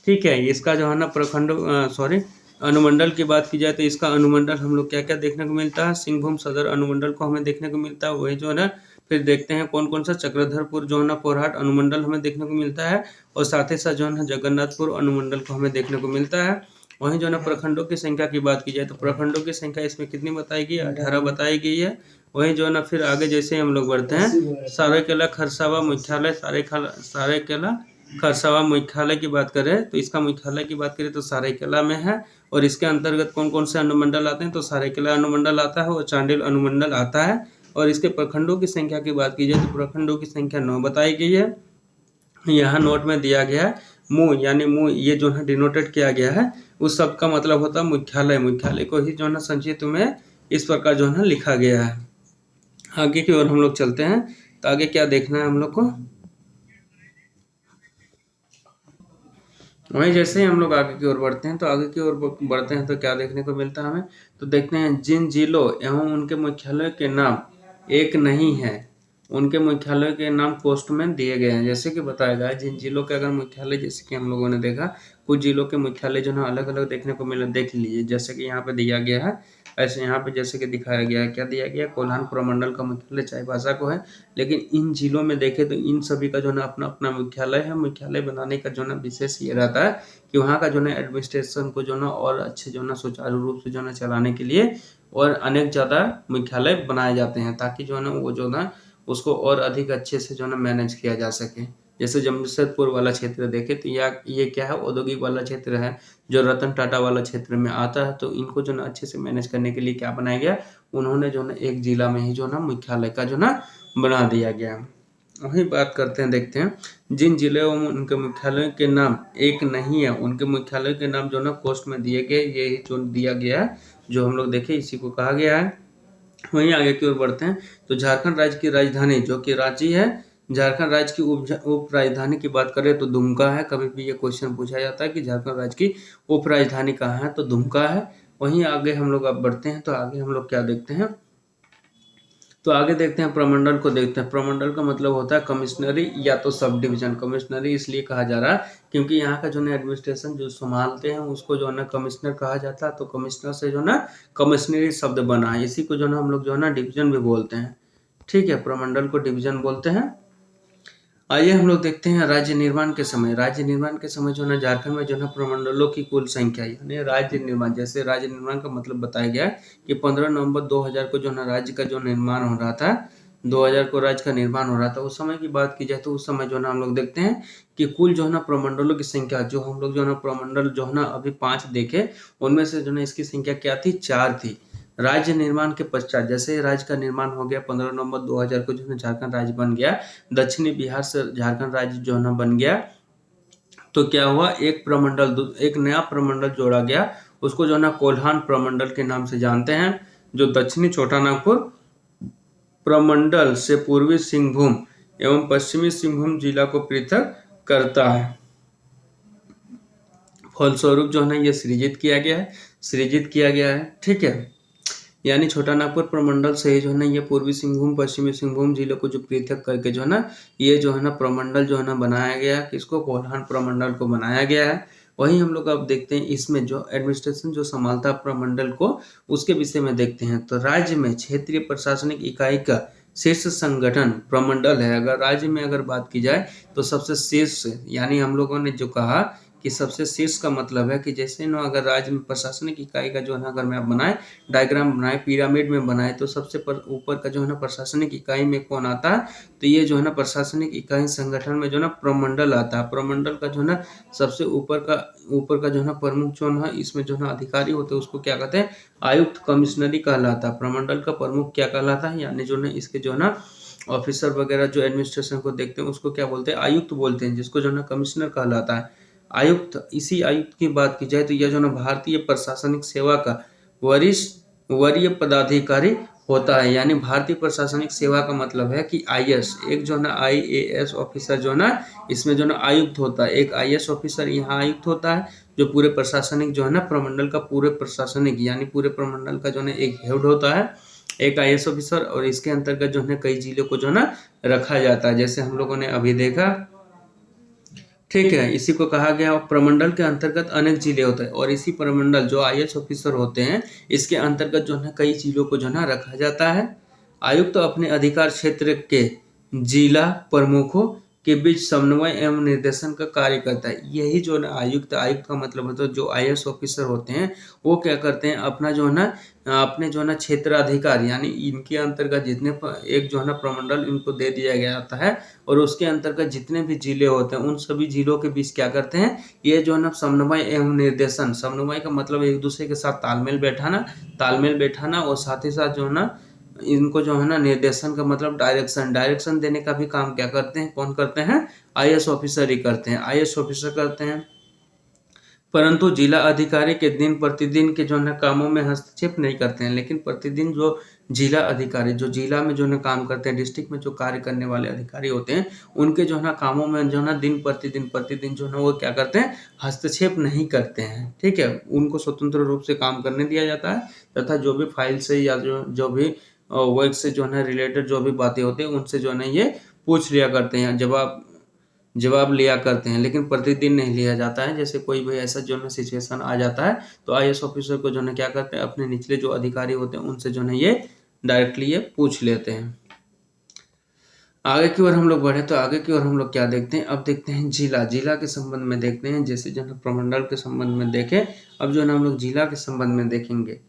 ठीक है, इसका जो है ना अनुमंडल की बात की जाए तो इसका अनुमंडल हम लोग क्या क्या देखने को मिलता है? सिंहभूम सदर अनुमंडल को हमें देखने को मिलता है। वही जो है ना फिर देखते हैं कौन कौन सा चक्रधरपुर जो है ना पोरहाट अनुमंडल हमें देखने को मिलता है। और साथ ही साथ जो है ना जगन्नाथपुर अनुमंडल को हमें देखने को मिलता है। वहीं जो है ना प्रखंडों की संख्या की बात की जाए तो प्रखंडों की संख्या इसमें कितनी बताई गई? 18 बताई गई है। वहीं जो है ना फिर आगे जैसे हम लोग बढ़ते हैं सरायकेला खरसावा मुख्यालय सरायकेला खरसावा मुख्यालय की बात करें तो इसका मुख्यालय की बात करें तो सरायकेला में है। और इसके अंतर्गत कौन कौन से अनुमंडल आते हैं? तो सरायकेला अनुमंडल आता है और चांडिल अनुमंडल आता है। और इसके प्रखंडों की संख्या की बात की जाए तो प्रखंडों की संख्या 9 बताई गई है। यहाँ नोट में दिया गया है मुँह ये जो है डिनोटेड किया गया है, उस सब का मतलब होता है मुख्यालय को ही जो है ना संक्षिप्त में इस प्रकार जो है लिखा गया है। आगे की ओर हम लोग चलते हैं तो आगे क्या देखना है हम लोग को? वहीं जैसे ही हम लोग आगे की ओर बढ़ते हैं तो क्या देखने को मिलता है हमें? तो देखते हैं जिन जिलों एवं उनके मुख्यालय के नाम एक नहीं है उनके मुख्यालय के नाम पोस्ट में दिए गए हैं। जैसे कि बताया गया है जिन जिलों के अगर मुख्यालय, जैसे कि हम लोगों ने देखा कुछ जिलों के मुख्यालय जो है अलग अलग देखने को मिले, देख लीजिए जैसे कि यहाँ पे दिया गया है। ऐसे यहाँ पे जैसे कि दिखाया गया है, क्या दिया गया? कोल्हान प्रमंडल का मुख्यालय चाईबासा को है। लेकिन इन जिलों में देखें तो इन सभी का जो है अपना अपना मुख्यालय है। मुख्यालय बनाने का जो है विशेष ये रहता है कि वहाँ का जो है एडमिनिस्ट्रेशन को जो है और अच्छे जो है सुचारू रूप से जो है चलाने के लिए और अनेक ज़्यादा मुख्यालय बनाए जाते हैं, ताकि जो है ना वो जो है उसको और अधिक अच्छे से जो है मैनेज किया जा सके। जैसे जमशेदपुर वाला क्षेत्र देखें तो ये क्या है? औद्योगिक वाला क्षेत्र है, जो रतन टाटा वाला क्षेत्र में आता है। तो इनको जो है अच्छे से मैनेज करने के लिए क्या बनाया गया? उन्होंने जो है एक जिला में ही जो है मुख्यालय का जो है बना दिया गया। वही बात करते हैं, देखते हैं जिन जिले में उनके मुख्यालय के नाम एक नहीं है उनके मुख्यालय के नाम जो है पोस्ट में दिए गए, ये जो दिया गया है जो हम लोग देखे इसी को कहा गया है। वहीं आगे की ओर बढ़ते हैं तो झारखंड राज्य की राजधानी जो कि रांची है, झारखंड राज्य की उप राजधानी की बात करें तो दुमका है। कभी भी ये क्वेश्चन पूछा जाता है कि झारखंड राज्य की उप राजधानी कहाँ है? तो दुमका है। वहीं आगे हम लोग अब बढ़ते हैं तो आगे हम लोग क्या देखते हैं? तो आगे देखते हैं प्रमंडल को देखते हैं। प्रमंडल का मतलब होता है कमिश्नरी या तो सब डिवीजन। कमिश्नरी इसलिए कहा जा रहा है क्योंकि यहाँ का जो है एडमिनिस्ट्रेशन जो संभालते हैं उसको जो है ना कमिश्नर कहा जाता है। तो कमिश्नर से जो है ना कमिश्नरी शब्द बना है, इसी को जो है हम लोग जो है ना डिवीजन भी बोलते हैं। ठीक है, प्रमंडल को डिवीजन बोलते हैं। आइए हम लोग देखते हैं राज्य निर्माण के समय। राज्य निर्माण के समय जो है झारखंड में जो है प्रमंडलों की कुल संख्या, यानी राज्य निर्माण, जैसे राज्य निर्माण का मतलब बताया गया कि 15 नवंबर 2000 को जो है राज्य का जो निर्माण हो रहा था, 2000 को राज्य का निर्माण हो रहा था। उस समय की बात की जाए तो उस समय जो है हम लोग देखते हैं कि कुल जो है प्रमंडलों की संख्या, जो हम लोग जो है प्रमंडल जो है अभी 5 देखे, उनमें से जो है इसकी संख्या क्या थी? 4 थी। राज्य निर्माण के पश्चात जैसे राज्य का निर्माण हो गया 15 नवंबर 2000 को जो है झारखंड राज्य बन गया, दक्षिणी बिहार से झारखंड राज्य जो है ना बन गया, तो क्या हुआ, एक नया प्रमंडल जोड़ा गया, उसको जो है ना कोल्हान प्रमंडल के नाम से जानते हैं, जो दक्षिणी छोटानागपुर प्रमंडल से पूर्वी सिंहभूम एवं पश्चिमी सिंहभूम जिला को पृथक करता है। फलस्वरूप जो है ना ये सृजित किया गया है, ठीक है। यानी छोटानागपुर प्रमंडल से ही जो है ना ये पूर्वी सिंहभूम पश्चिमी सिंहभूम जिलों को जो पृथक करके जो है ना ये जो है ना प्रमंडल जो है ना बनाया गया, किसको, कोल्हान प्रमंडल को बनाया गया है। वही हम लोग अब देखते हैं इसमें जो एडमिनिस्ट्रेशन जो संभालता प्रमंडल को, उसके विषय में देखते हैं। तो राज्य में क्षेत्रीय प्रशासनिक इकाई का शीर्ष संगठन प्रमंडल है। अगर राज्य में अगर बात की जाए तो सबसे शीर्ष, यानी हम लोगों ने जो कहा कि सबसे शीर्ष का मतलब है कि जैसे ना अगर राज्य में प्रशासनिक इकाई का जो है ना अगर मैप बनाए, डायग्राम बनाए, पिरामिड में बनाए, तो सबसे ऊपर का जो है ना प्रशासनिक इकाई में कौन आता है, तो ये जो है ना प्रशासनिक इकाई संगठन में जो है ना प्रमंडल आता है। प्रमंडल का जो है ना सबसे ऊपर का जो है ना प्रमुख जो है इसमें जो है ना अधिकारी होते हैं, उसको क्या कहते हैं, आयुक्त कमिश्नरी कहलाता है। प्रमंडल का प्रमुख क्या कहलाता है, यानी जो है इसके जो है ना ऑफिसर वगैरह जो एडमिनिस्ट्रेशन को देखते हैं उसको क्या बोलते हैं, आयुक्त बोलते हैं, जिसको जो है ना कमिश्नर कहलाता है। आयुक्त, इसी आयुक्त की बात की जाए तो यह जो है भारतीय प्रशासनिक सेवा का वरीय पदाधिकारी होता है। यानी भारतीय प्रशासनिक सेवा का मतलब है कि आईएएस, एक जो है ना आईएएस ऑफिसर जो है ना इसमें जो है ना आयुक्त होता है, एक आईएएस ऑफिसर यहाँ आयुक्त होता है, जो पूरे प्रशासनिक जो है ना प्रमंडल का पूरे प्रशासनिक यानी पूरे प्रमंडल का जो है एक हेड होता है, एक आईएएस ऑफिसर, और इसके अंतर्गत जो है कई जिलों को जो है ना रखा जाता है, जैसे हम लोगों ने अभी देखा, ठीक है। इसी को कहा गया प्रमंडल के अंतर्गत अनेक जिले होते हैं, और इसी प्रमंडल जो आईएएस ऑफिसर होते हैं इसके अंतर्गत जो है कई जिलों को जो है रखा जाता है। आयुक्त तो अपने अधिकार क्षेत्र के जिला प्रमुखों के बीच समन्वय एवं निर्देशन का कार्य करता है। यही जो है आयुक्त का मतलब होता है जो आईएएस ऑफिसर होते हैं वो क्या करते हैं, अपना जो है ना अपने जो है ना क्षेत्राधिकार, यानी इनके अंतर्गत जितने एक जो है ना प्रमंडल इनको दे दिया गया जाता है, और उसके अंतर्गत जितने भी जिले होते हैं उन सभी जिलों के बीच क्या करते हैं, ये जो है ना समन्वय एवं निर्देशन, समन्वय का मतलब एक दूसरे के साथ तालमेल बैठाना और साथ ही साथ जो है ना इनको जो है ना निर्देशन का मतलब डायरेक्शन देने का भी काम क्या करते हैं, कौन करते हैं, आईएएस ऑफिसर ही करते हैं, आईएएस ऑफिसर करते हैं। परंतु जिला अधिकारी के दिन प्रतिदिन के जो है कामों में हस्तक्षेप नहीं करते हैं, लेकिन प्रतिदिन जो जिला अधिकारी जो जिला में जो है काम करते हैं, डिस्ट्रिक्ट में जो कार्य करने वाले अधिकारी होते हैं, उनके जो है ना कामों में जो है ना दिन प्रतिदिन जो है वो क्या करते हैं, हस्तक्षेप नहीं करते हैं, ठीक है। उनको स्वतंत्र रूप से काम करने दिया जाता है, तथा जो भी फाइल से या जो भी वर्क से जो है रिलेटेड जो भी बातें होती हैं उनसे जो है ना ये पूछ लिया करते हैं, जवाब लिया करते हैं, लेकिन प्रतिदिन नहीं लिया जाता है। जैसे कोई भी ऐसा जो है सिचुएशन आ जाता है तो आईएएस ऑफिसर को जो है क्या करते हैं, अपने निचले जो अधिकारी होते हैं उनसे जो है ये डायरेक्टली ये पूछ लेते हैं। आगे की ओर हम लोग बढ़े तो आगे की ओर हम लोग क्या देखते हैं, अब देखते हैं जिला के संबंध में देखते हैं। जैसे जो है प्रमंडल के संबंध में देखें, अब जो है हम लोग जिला के संबंध में देखेंगे।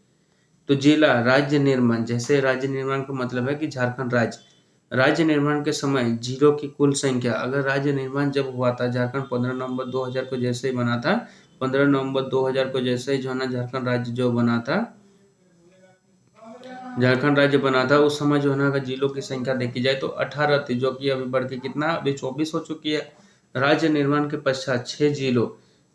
तो जिला राज्य निर्माण, जैसे राज्य निर्माण का मतलब है कि झारखंड राज्य निर्माण के समय जिलों की कुल संख्या, अगर राज्य निर्माण जब हुआ था झारखंड 15 नवंबर 2000 को जैसे ही बना था, 15 नवंबर 2000 को जैसे ही जो है ना झारखंड राज्य जो बना था, झारखंड राज्य बना था, उस समय जो है ना अगर जिलों की संख्या देखी जाए तो 18 थी, जो कि अभी बढ़ के कितना अभी 24 हो चुकी है। राज्य निर्माण के पश्चात 6 जिलों,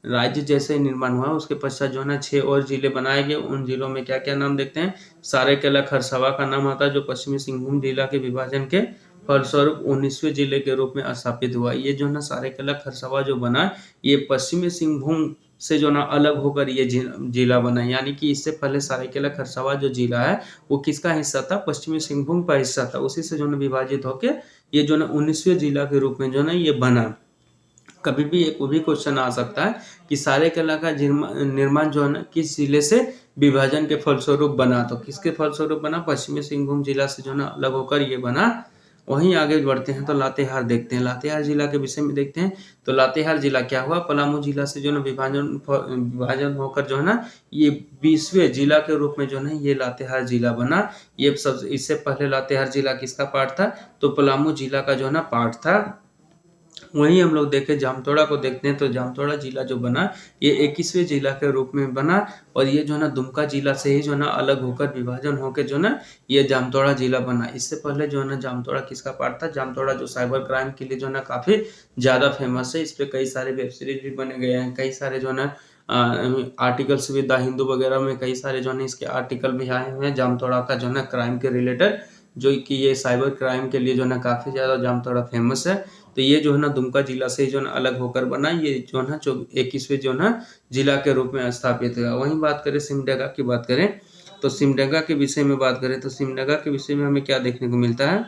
राज्य जैसे ही निर्माण हुआ उसके पश्चात जो है ना 6 और जिले बनाए गए। उन जिलों में क्या क्या नाम देखते हैं, सारेकेला खरसावा का नाम आता है, जो पश्चिमी सिंहभूम जिला के विभाजन के फलस्वरूप 19वें जिले के रूप में स्थापित हुआ। ये जो है ना सारेकेला खरसावा जो बना, ये पश्चिमी सिंहभूम से जो ना अलग होकर ये जिला बना, यानी कि इससे पहले सारेकेला खरसावा जो जिला है वो किसका हिस्सा था, पश्चिमी सिंहभूम का हिस्सा था, उसी से जो है विभाजित होकर ये जो ना 19वें जिला के रूप में जो ना ये बना। कभी भी एक वो भी क्वेश्चन आ सकता है कि सारेकेला का निर्माण जो है ना किस जिले से विभाजन के फलस्वरूप बना, तो किसके फलस्वरूप बना, पश्चिमी सिंहभूम जिला से जो है ना अलग होकर ये बना। वहीं आगे बढ़ते हैं तो लातेहार देखते हैं, लातेहार जिला के विषय में देखते हैं। तो लातेहार जिला क्या हुआ, पलामू जिला से जो है विभाजन होकर जो है ना ये 20वें जिला के रूप में जो है ये लातेहार जिला बना। ये सब इससे पहले लातेहार जिला किसका पार्ट था, तो पलामू जिला का जो है ना पार्ट था। वहीं हम लोग देखें जामताड़ा को देखते हैं तो जामताड़ा जिला जो बना ये 21वें जिला के रूप में बना और ये जो है ना दुमका जिला से ही जो है ना अलग होकर विभाजन होकर जो ना ये जामताड़ा जिला बना। इससे पहले जो है ना जामताड़ा किसका पार्ट था? जामताड़ा जो साइबर क्राइम के लिए जो है ना काफ़ी ज़्यादा फेमस है। इस पर कई सारे वेब सीरीज भी बने गए हैं, कई सारे जो है ना आर्टिकल्स भी द हिंदू वगैरह में कई सारे जो है ना इसके आर्टिकल भी आए हुए हैं जामताड़ा का जो है ना क्राइम के रिलेटेड, जो कि ये साइबर क्राइम के लिए जो है ना काफ़ी ज़्यादा जामताड़ा फेमस है। तो ये जो है ना दुमका जिला से जो है ना अलग होकर बना, ये जो है ना 21वें जो है ना जिला के रूप में स्थापित हुआ। वहीं बात करें सिमडेगा की बात करें तो सिमडेगा के विषय में बात करें तो सिमडेगा के विषय में हमें क्या देखने को मिलता है?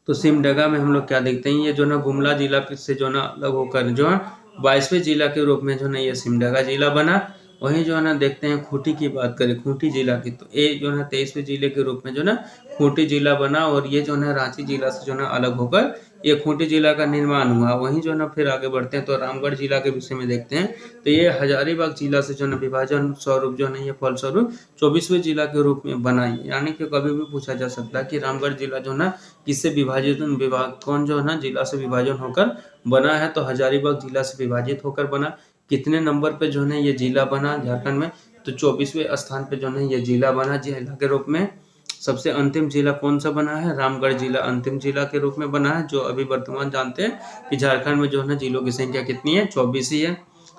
तो सिमडेगा में हम लोग क्या देखते हैं, ये जो ना गुमला जिला से जो ना अलग होकर जो है 22वें जिला के रूप में जो ना ये सिमडेगा जिला बना। वहीं जो है ना देखते हैं खूंटी की बात करें, खूंटी जिला की, तो ये जो है 23वें जिले के रूप में जो ना खूंटी जिला बना और ये जो है रांची जिला से जो ना अलग होकर ये खूंटी जिला का निर्माण हुआ। वहीं जो ना फिर आगे बढ़ते हैं तो रामगढ़ जिला के विषय में देखते हैं तो ये हजारीबाग जिला से जो ना विभाजन स्वरूप जो है ये फलस्वरूप 24वें जिला के रूप में बना। यानी कि कभी भी पूछा जा सकता है कि रामगढ़ जिला जो ना किससे विभाजित विभाग कौन जो है ना जिला से विभाजन होकर बना है? तो हजारीबाग जिला से विभाजित होकर बना। कितने नंबर पे जो है ये जिला बना झारखंड में? तो 24वें स्थान पे जो है ये जिला बना जिला के रूप में। सबसे अंतिम जिला कौन सा बना है? रामगढ़ जिला अंतिम जिला के रूप में बना है, जो अभी वर्तमान जानते हैं कि झारखंड में जो है ना जिलों की संख्या कितनी है? 24 ही है।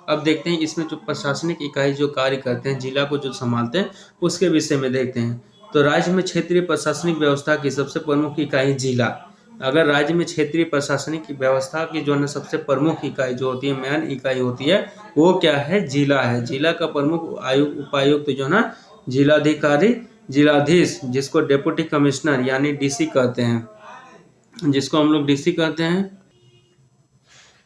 अब देखते हैं इसमें जो प्रशासनिक इकाई जो कार्य करते हैं जिला को जो संभालते हैं उसके विषय में देखते हैं। तो राज्य में क्षेत्रीय प्रशासनिक व्यवस्था की सबसे प्रमुख इकाई जिला। अगर राज्य में क्षेत्रीय प्रशासनिक व्यवस्था की जो है सबसे प्रमुख इकाई जो होती है, मेन इकाई होती है, वो क्या है? जिला है। जिला का प्रमुख आयुक्त उपायुक्त जो है ना जिलाधिकारी जिलाधीश, जिसको डेप्यूटी कमिश्नर यानी डीसी कहते हैं, जिसको हम लोग डीसी कहते हैं।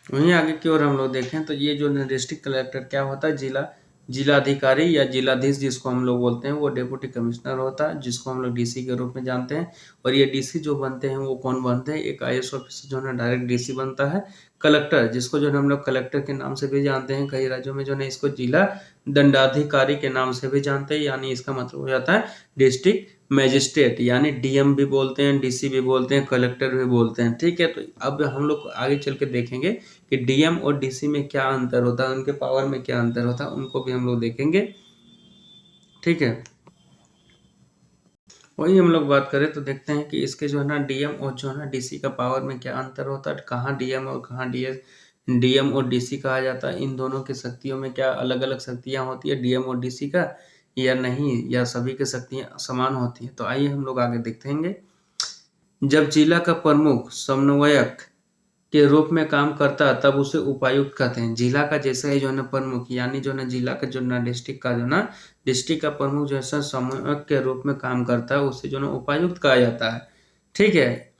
वहीं आगे की ओर हम लोग देखें तो ये जो डिस्ट्रिक्ट कलेक्टर क्या होता है? जिलाधिकारी या जिलाधीश जिसको हम लोग बोलते हैं, वो डेप्यूटी कमिश्नर होता है, जिसको हम लोग डीसी के रूप में जानते हैं। और ये डीसी जो बनते हैं वो कौन बनते हैं? एक आईएएस ऑफिसर जो है डायरेक्ट डीसी बनता है। कलेक्टर, जिसको जो है हम लोग कलेक्टर के नाम से भी जानते हैं, कई राज्यों में जो है इसको जिला दंडाधिकारी के नाम से भी जानते हैं, यानी इसका मतलब हो जाता है डिस्ट्रिक्ट मैजिस्ट्रेट, यानी डीएम भी बोलते हैं, डीसी भी बोलते हैं, कलेक्टर भी बोलते हैं। ठीक है, तो अब हम लोग आगे चल के देखेंगे कि डीएम और डीसी में क्या अंतर होता है, उनके पावर में क्या अंतर होता है, उनको भी हम लोग देखेंगे। ठीक है, वही हम लोग बात करें तो देखते हैं कि इसके जो है ना डीएम और जो है ना डीसी का पावर में क्या अंतर होता है, कहाँ डीएम और कहाँ डीएम और डीसी कहा जाता है, इन दोनों की शक्तियों में क्या अलग अलग शक्तियाँ होती है डीएम और डीसी का, या नहीं, या सभी की शक्तियाँ समान होती हैं। तो आइए हम लोग आगे देखेंगे। जब जिला का प्रमुख समन्वयक के रूप में काम करता है तब उसे उपायुक्त कहते हैं। जिला का जैसा ही जो है ना प्रमुख, यानी जो ना जिला का जो ना डिस्ट्रिक्ट का जो ना डिस्ट्रिक्ट का प्रमुख जैसा समन्वयक के रूप में काम करता है उसे जो ना उपायुक्त कहा जाता है। ठीक है,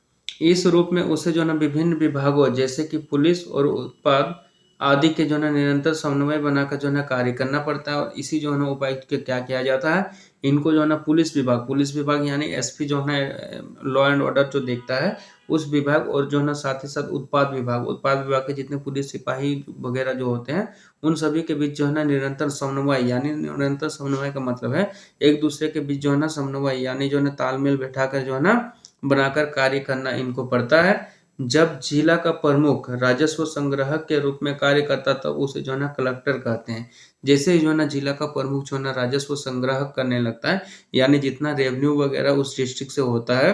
इस रूप में उसे जो ना विभिन्न विभागों जैसे कि पुलिस और उत्पाद आदि के जो ना निरंतर समन्वय बनाकर जो ना कार्य करना पड़ता है। और इसी जो है ना उपायुक्त के क्या किया जाता है, इनको जो है ना पुलिस विभाग यानी एसपी जो है लॉ एंड ऑर्डर जो देखता है उस विभाग, और जो है ना साथ ही साथ उत्पाद विभाग के जितने पुलिस सिपाही वगैरह जो होते हैं उन सभी के बीच जो है ना निरंतर समन्वय, यानी निरंतर समन्वय का मतलब है एक दूसरे के बीच जो है ना समन्वय, यानी जो है ना तालमेल बैठाकर जो है ना बनाकर कार्य करना इनको पड़ता है। जब जिला का प्रमुख राजस्व संग्राहक के रूप में कार्य करता तब उसे जो है ना कलेक्टर कहते हैं। जैसे ही जो है ना जिला का प्रमुख जो है ना राजस्व संग्राहक करने लगता है, यानी जितना रेवेन्यू वगैरह उस डिस्ट्रिक्ट से होता है,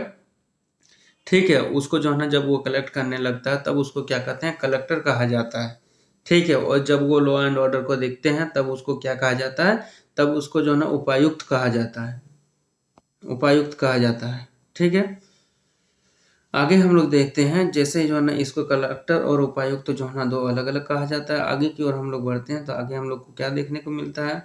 ठीक है, उसको जो है ना जब वो कलेक्ट करने लगता है तब उसको क्या कहते हैं? कलेक्टर कहा जाता है। ठीक है, और जब वो लॉ एंड ऑर्डर को देखते हैं तब उसको क्या कहा जाता है? तब उसको जो है ना उपायुक्त कहा जाता है, उपायुक्त कहा जाता है। ठीक है, आगे हम लोग देखते हैं जैसे जो है ना इसको कलेक्टर और उपायुक्त तो जो है ना दो अलग अलग कहा जाता है। आगे की ओर हम लोग बढ़ते हैं तो आगे हम लोग को क्या देखने को मिलता है?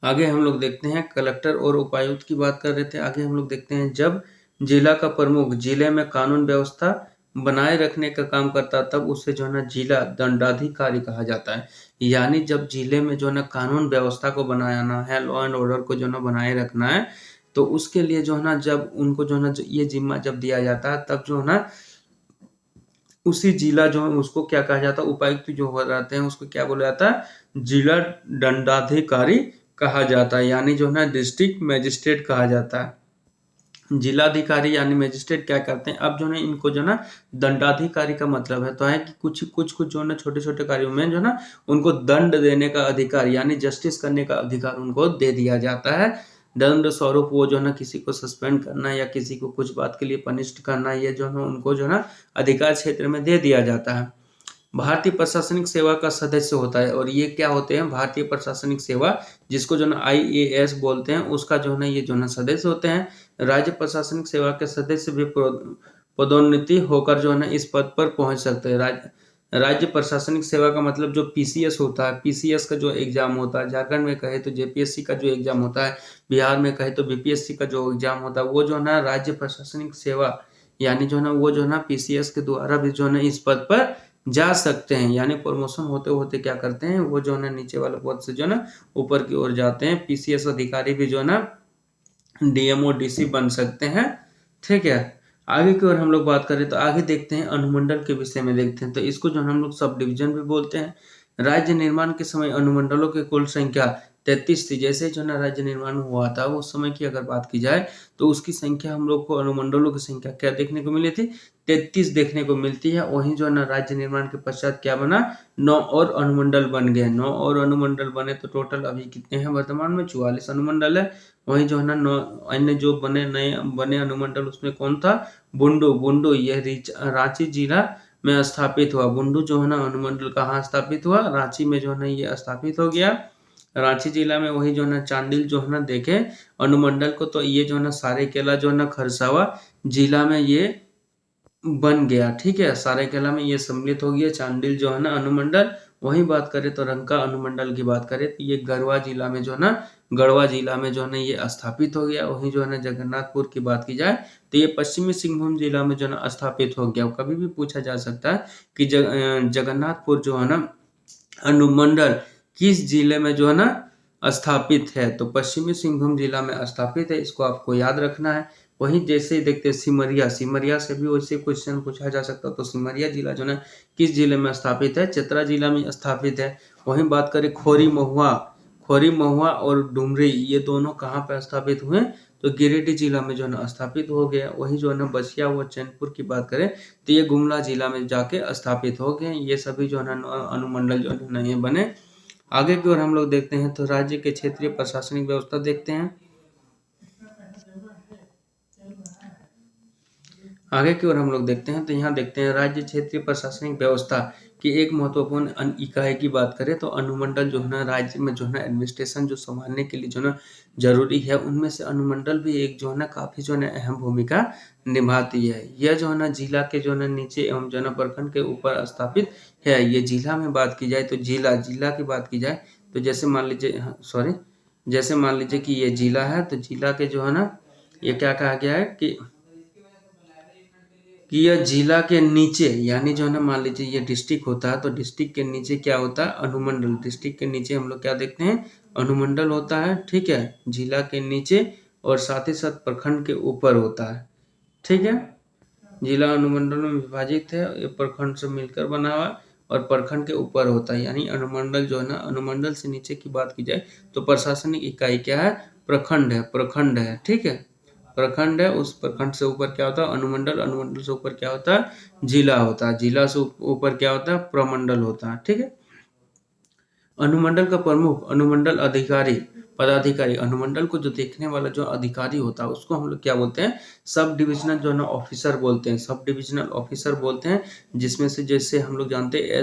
आगे हम लोग देखते हैं कलेक्टर और उपायुक्त की बात कर रहे थे, आगे हम लोग देखते हैं जब जिला का प्रमुख जिले में कानून व्यवस्था बनाए रखने का काम करता तब उसे जो है ना जिला दंडाधिकारी कहा जाता है। यानी जब जिले में जो है ना कानून व्यवस्था को बनाना है, लॉ एंड ऑर्डर को जो है ना बनाए रखना है, तो उसके लिए जो है ना जब उनको जो है ना ये जिम्मा जब दिया जाता है तब जो है ना उसी जिला जो है उसको क्या कहा जाता है? उपायुक्त जो हो जाते हैं उसको क्या बोला जाता है? जिला दंडाधिकारी कहा जाता है, यानी जो है ना डिस्ट्रिक्ट मैजिस्ट्रेट कहा जाता है। जिलाधिकारी यानी मजिस्ट्रेट क्या करते हैं, अब जो है इनको जो ना दंडाधिकारी का मतलब है तो है कि कुछ जो ना छोटे-छोटे कार्यों में जो ना उनको दंड देने का अधिकार यानी जस्टिस करने का अधिकार उनको दे दिया जाता है। दंड स्वरूप वो जो है ना किसी को सस्पेंड करना या किसी को कुछ बात के लिए पनिश्ड करना, ये जो है उनको जो ना अधिकार क्षेत्र में दे दिया जाता है। भारतीय प्रशासनिक सेवा का सदस्य होता है और ये क्या होते हैं, भारतीय प्रशासनिक सेवा जिसको जो ना IAS बोलते हैं, उसका जो है ना ये जो ना सदस्य होते हैं। राज्य प्रशासनिक सेवा के सदस्य भी पदोन्नति होकर जो है ना इस पद पर पहुंच सकते हैं। राज्य प्रशासनिक सेवा का मतलब जो PCS होता है, PCS का जो एग्जाम होता है, झारखंड में कहे तो JPSC का जो एग्जाम होता है, बिहार में कहे तो BPSC का जो एग्जाम होता है, वो जो है ना राज्य प्रशासनिक सेवा यानी जो है ना वो जो है ना PCS के द्वारा भी जो है ना इस पद पर जा सकते हैं। यानी प्रमोशन होते होते क्या करते हैं, वो जो है ना नीचे वाले पद से जो है ना ऊपर की ओर जाते हैं। PCS अधिकारी भी जो है ना DMO DC बन सकते हैं। ठीक है, आगे की ओर हम लोग बात करें तो आगे देखते हैं अनुमंडल के विषय में देखते हैं। तो इसको जो हम लोग सब डिवीजन भी बोलते हैं। राज्य निर्माण के समय अनुमंडलों की कुल संख्या 33 थी। जैसे जो ना राज्य निर्माण हुआ था उस समय की अगर बात की जाए तो उसकी संख्या हम लोग को अनुमंडलों की संख्या क्या देखने को मिली थी, 33 देखने को मिलती है। वहीं जो है ना राज्य निर्माण के पश्चात क्या बना, 9 और अनुमंडल बन गए। 9 और अनुमंडल बने तो टोटल अभी कितने हैं, वर्तमान में 44 अनुमंडल है। वहीं जो है ना 9 अन्य जो नए बने अनुमंडल उसमें कौन था, बुंडू यह रांची जिला में स्थापित हुआ। बुंडू जो है ना अनुमंडल कहाँ स्थापित हुआ, रांची में जो है ना ये स्थापित हो गया, रांची जिला में। वही जो है ना चांडिल जो है ना देखे अनुमंडल को, तो ये जो है ना सारेकेला जो है ना खरसावा जिला में ये बन गया। ठीक है, सारेकेला में ये सम्मिलित हो गया चांडिल जो है ना अनुमंडल। वहीं बात करें तो रंका अनुमंडल की बात करें तो ये गढ़वा जिला में जो है ना गढ़वा जिला में जो है ना ये स्थापित हो गया। वहीं जो है ना जगन्नाथपुर की बात की जाए तो ये पश्चिमी सिंहभूम जिला में जो है ना स्थापित हो गया। कभी भी पूछा जा सकता है कि जगन्नाथपुर जो है ना अनुमंडल किस जिले में जो है ना स्थापित है, तो पश्चिमी सिंहभूम जिला में स्थापित है, इसको आपको याद रखना है। वहीं जैसे ही देखते हैं सिमरिया से भी वैसे क्वेश्चन पूछा जा सकता है। तो सिमरिया जिला जो है किस जिले में स्थापित है, चतरा जिला में स्थापित है। वहीं बात करें खोरी महुआ और डुमरी ये दोनों कहाँ पे स्थापित हुए, तो गिरिडीह जिला में जो है ना स्थापित हो गया। वही जो है ना बसिया व चैनपुर की बात करें तो ये गुमला जिला में जाके स्थापित हो गए। ये सभी जो है ना अनुमंडल जो है ना ये बने। आगे की ओर हम लोग देखते हैं तो राज्य के क्षेत्रीय प्रशासनिक व्यवस्था देखते हैं। आगे की ओर हम लोग देखते हैं तो यहाँ देखते हैं राज्य क्षेत्रीय प्रशासनिक व्यवस्था की एक महत्वपूर्ण इकाई की बात करें तो अनुमंडल जो है ना राज्य में जो है ना एडमिनिस्ट्रेशन जो संभालने के लिए जो ना जरूरी है, उनमें से अनुमंडल भी एक जो है ना काफी जो है ना अहम भूमिका निभाती है। यह जो है ना जिला के जो है ना नीचे एवं जो है ना प्रखंड के ऊपर स्थापित है। ये जिला में बात की जाए तो जिला की बात की जाए तो जैसे मान लीजिए जैसे मान लीजिए कि ये जिला है, तो जिला के जो है ना ये क्या कहा गया है कि यह जिला के नीचे यानी जो है ना मान लीजिए ये डिस्ट्रिक्ट होता है तो डिस्ट्रिक्ट के नीचे क्या होता है, अनुमंडल। डिस्ट्रिक्ट के नीचे हम लोग क्या देखते हैं, अनुमंडल होता है। ठीक है, जिला के नीचे और साथ ही साथ प्रखंड के ऊपर होता है। ठीक है, जिला अनुमंडल में विभाजित है, ये प्रखंड से मिलकर बना हुआ और प्रखंड के ऊपर होता है। यानी अनुमंडल जो है ना अनुमंडल से नीचे की बात की जाए तो प्रशासनिक इकाई क्या है, प्रखंड है। ठीक है, प्रखंड है, उस प्रखंड से ऊपर क्या होता है, अनुमंडल। अनुमंडल से ऊपर क्या होता है, जिला होता है। जिला से ऊपर क्या होता है, प्रमंडल होता है। ठीक है, अनुमंडल का प्रमुख अनुमंडल पदाधिकारी अनुमंडल को जो देखने वाला जो अधिकारी होता है उसको हम लोग क्या बोलते हैं, सब डिविजनल जो है ना ऑफिसर बोलते हैं। सब डिविजनल ऑफिसर बोलते हैं, जिसमें से जैसे हम लोग जानते हैं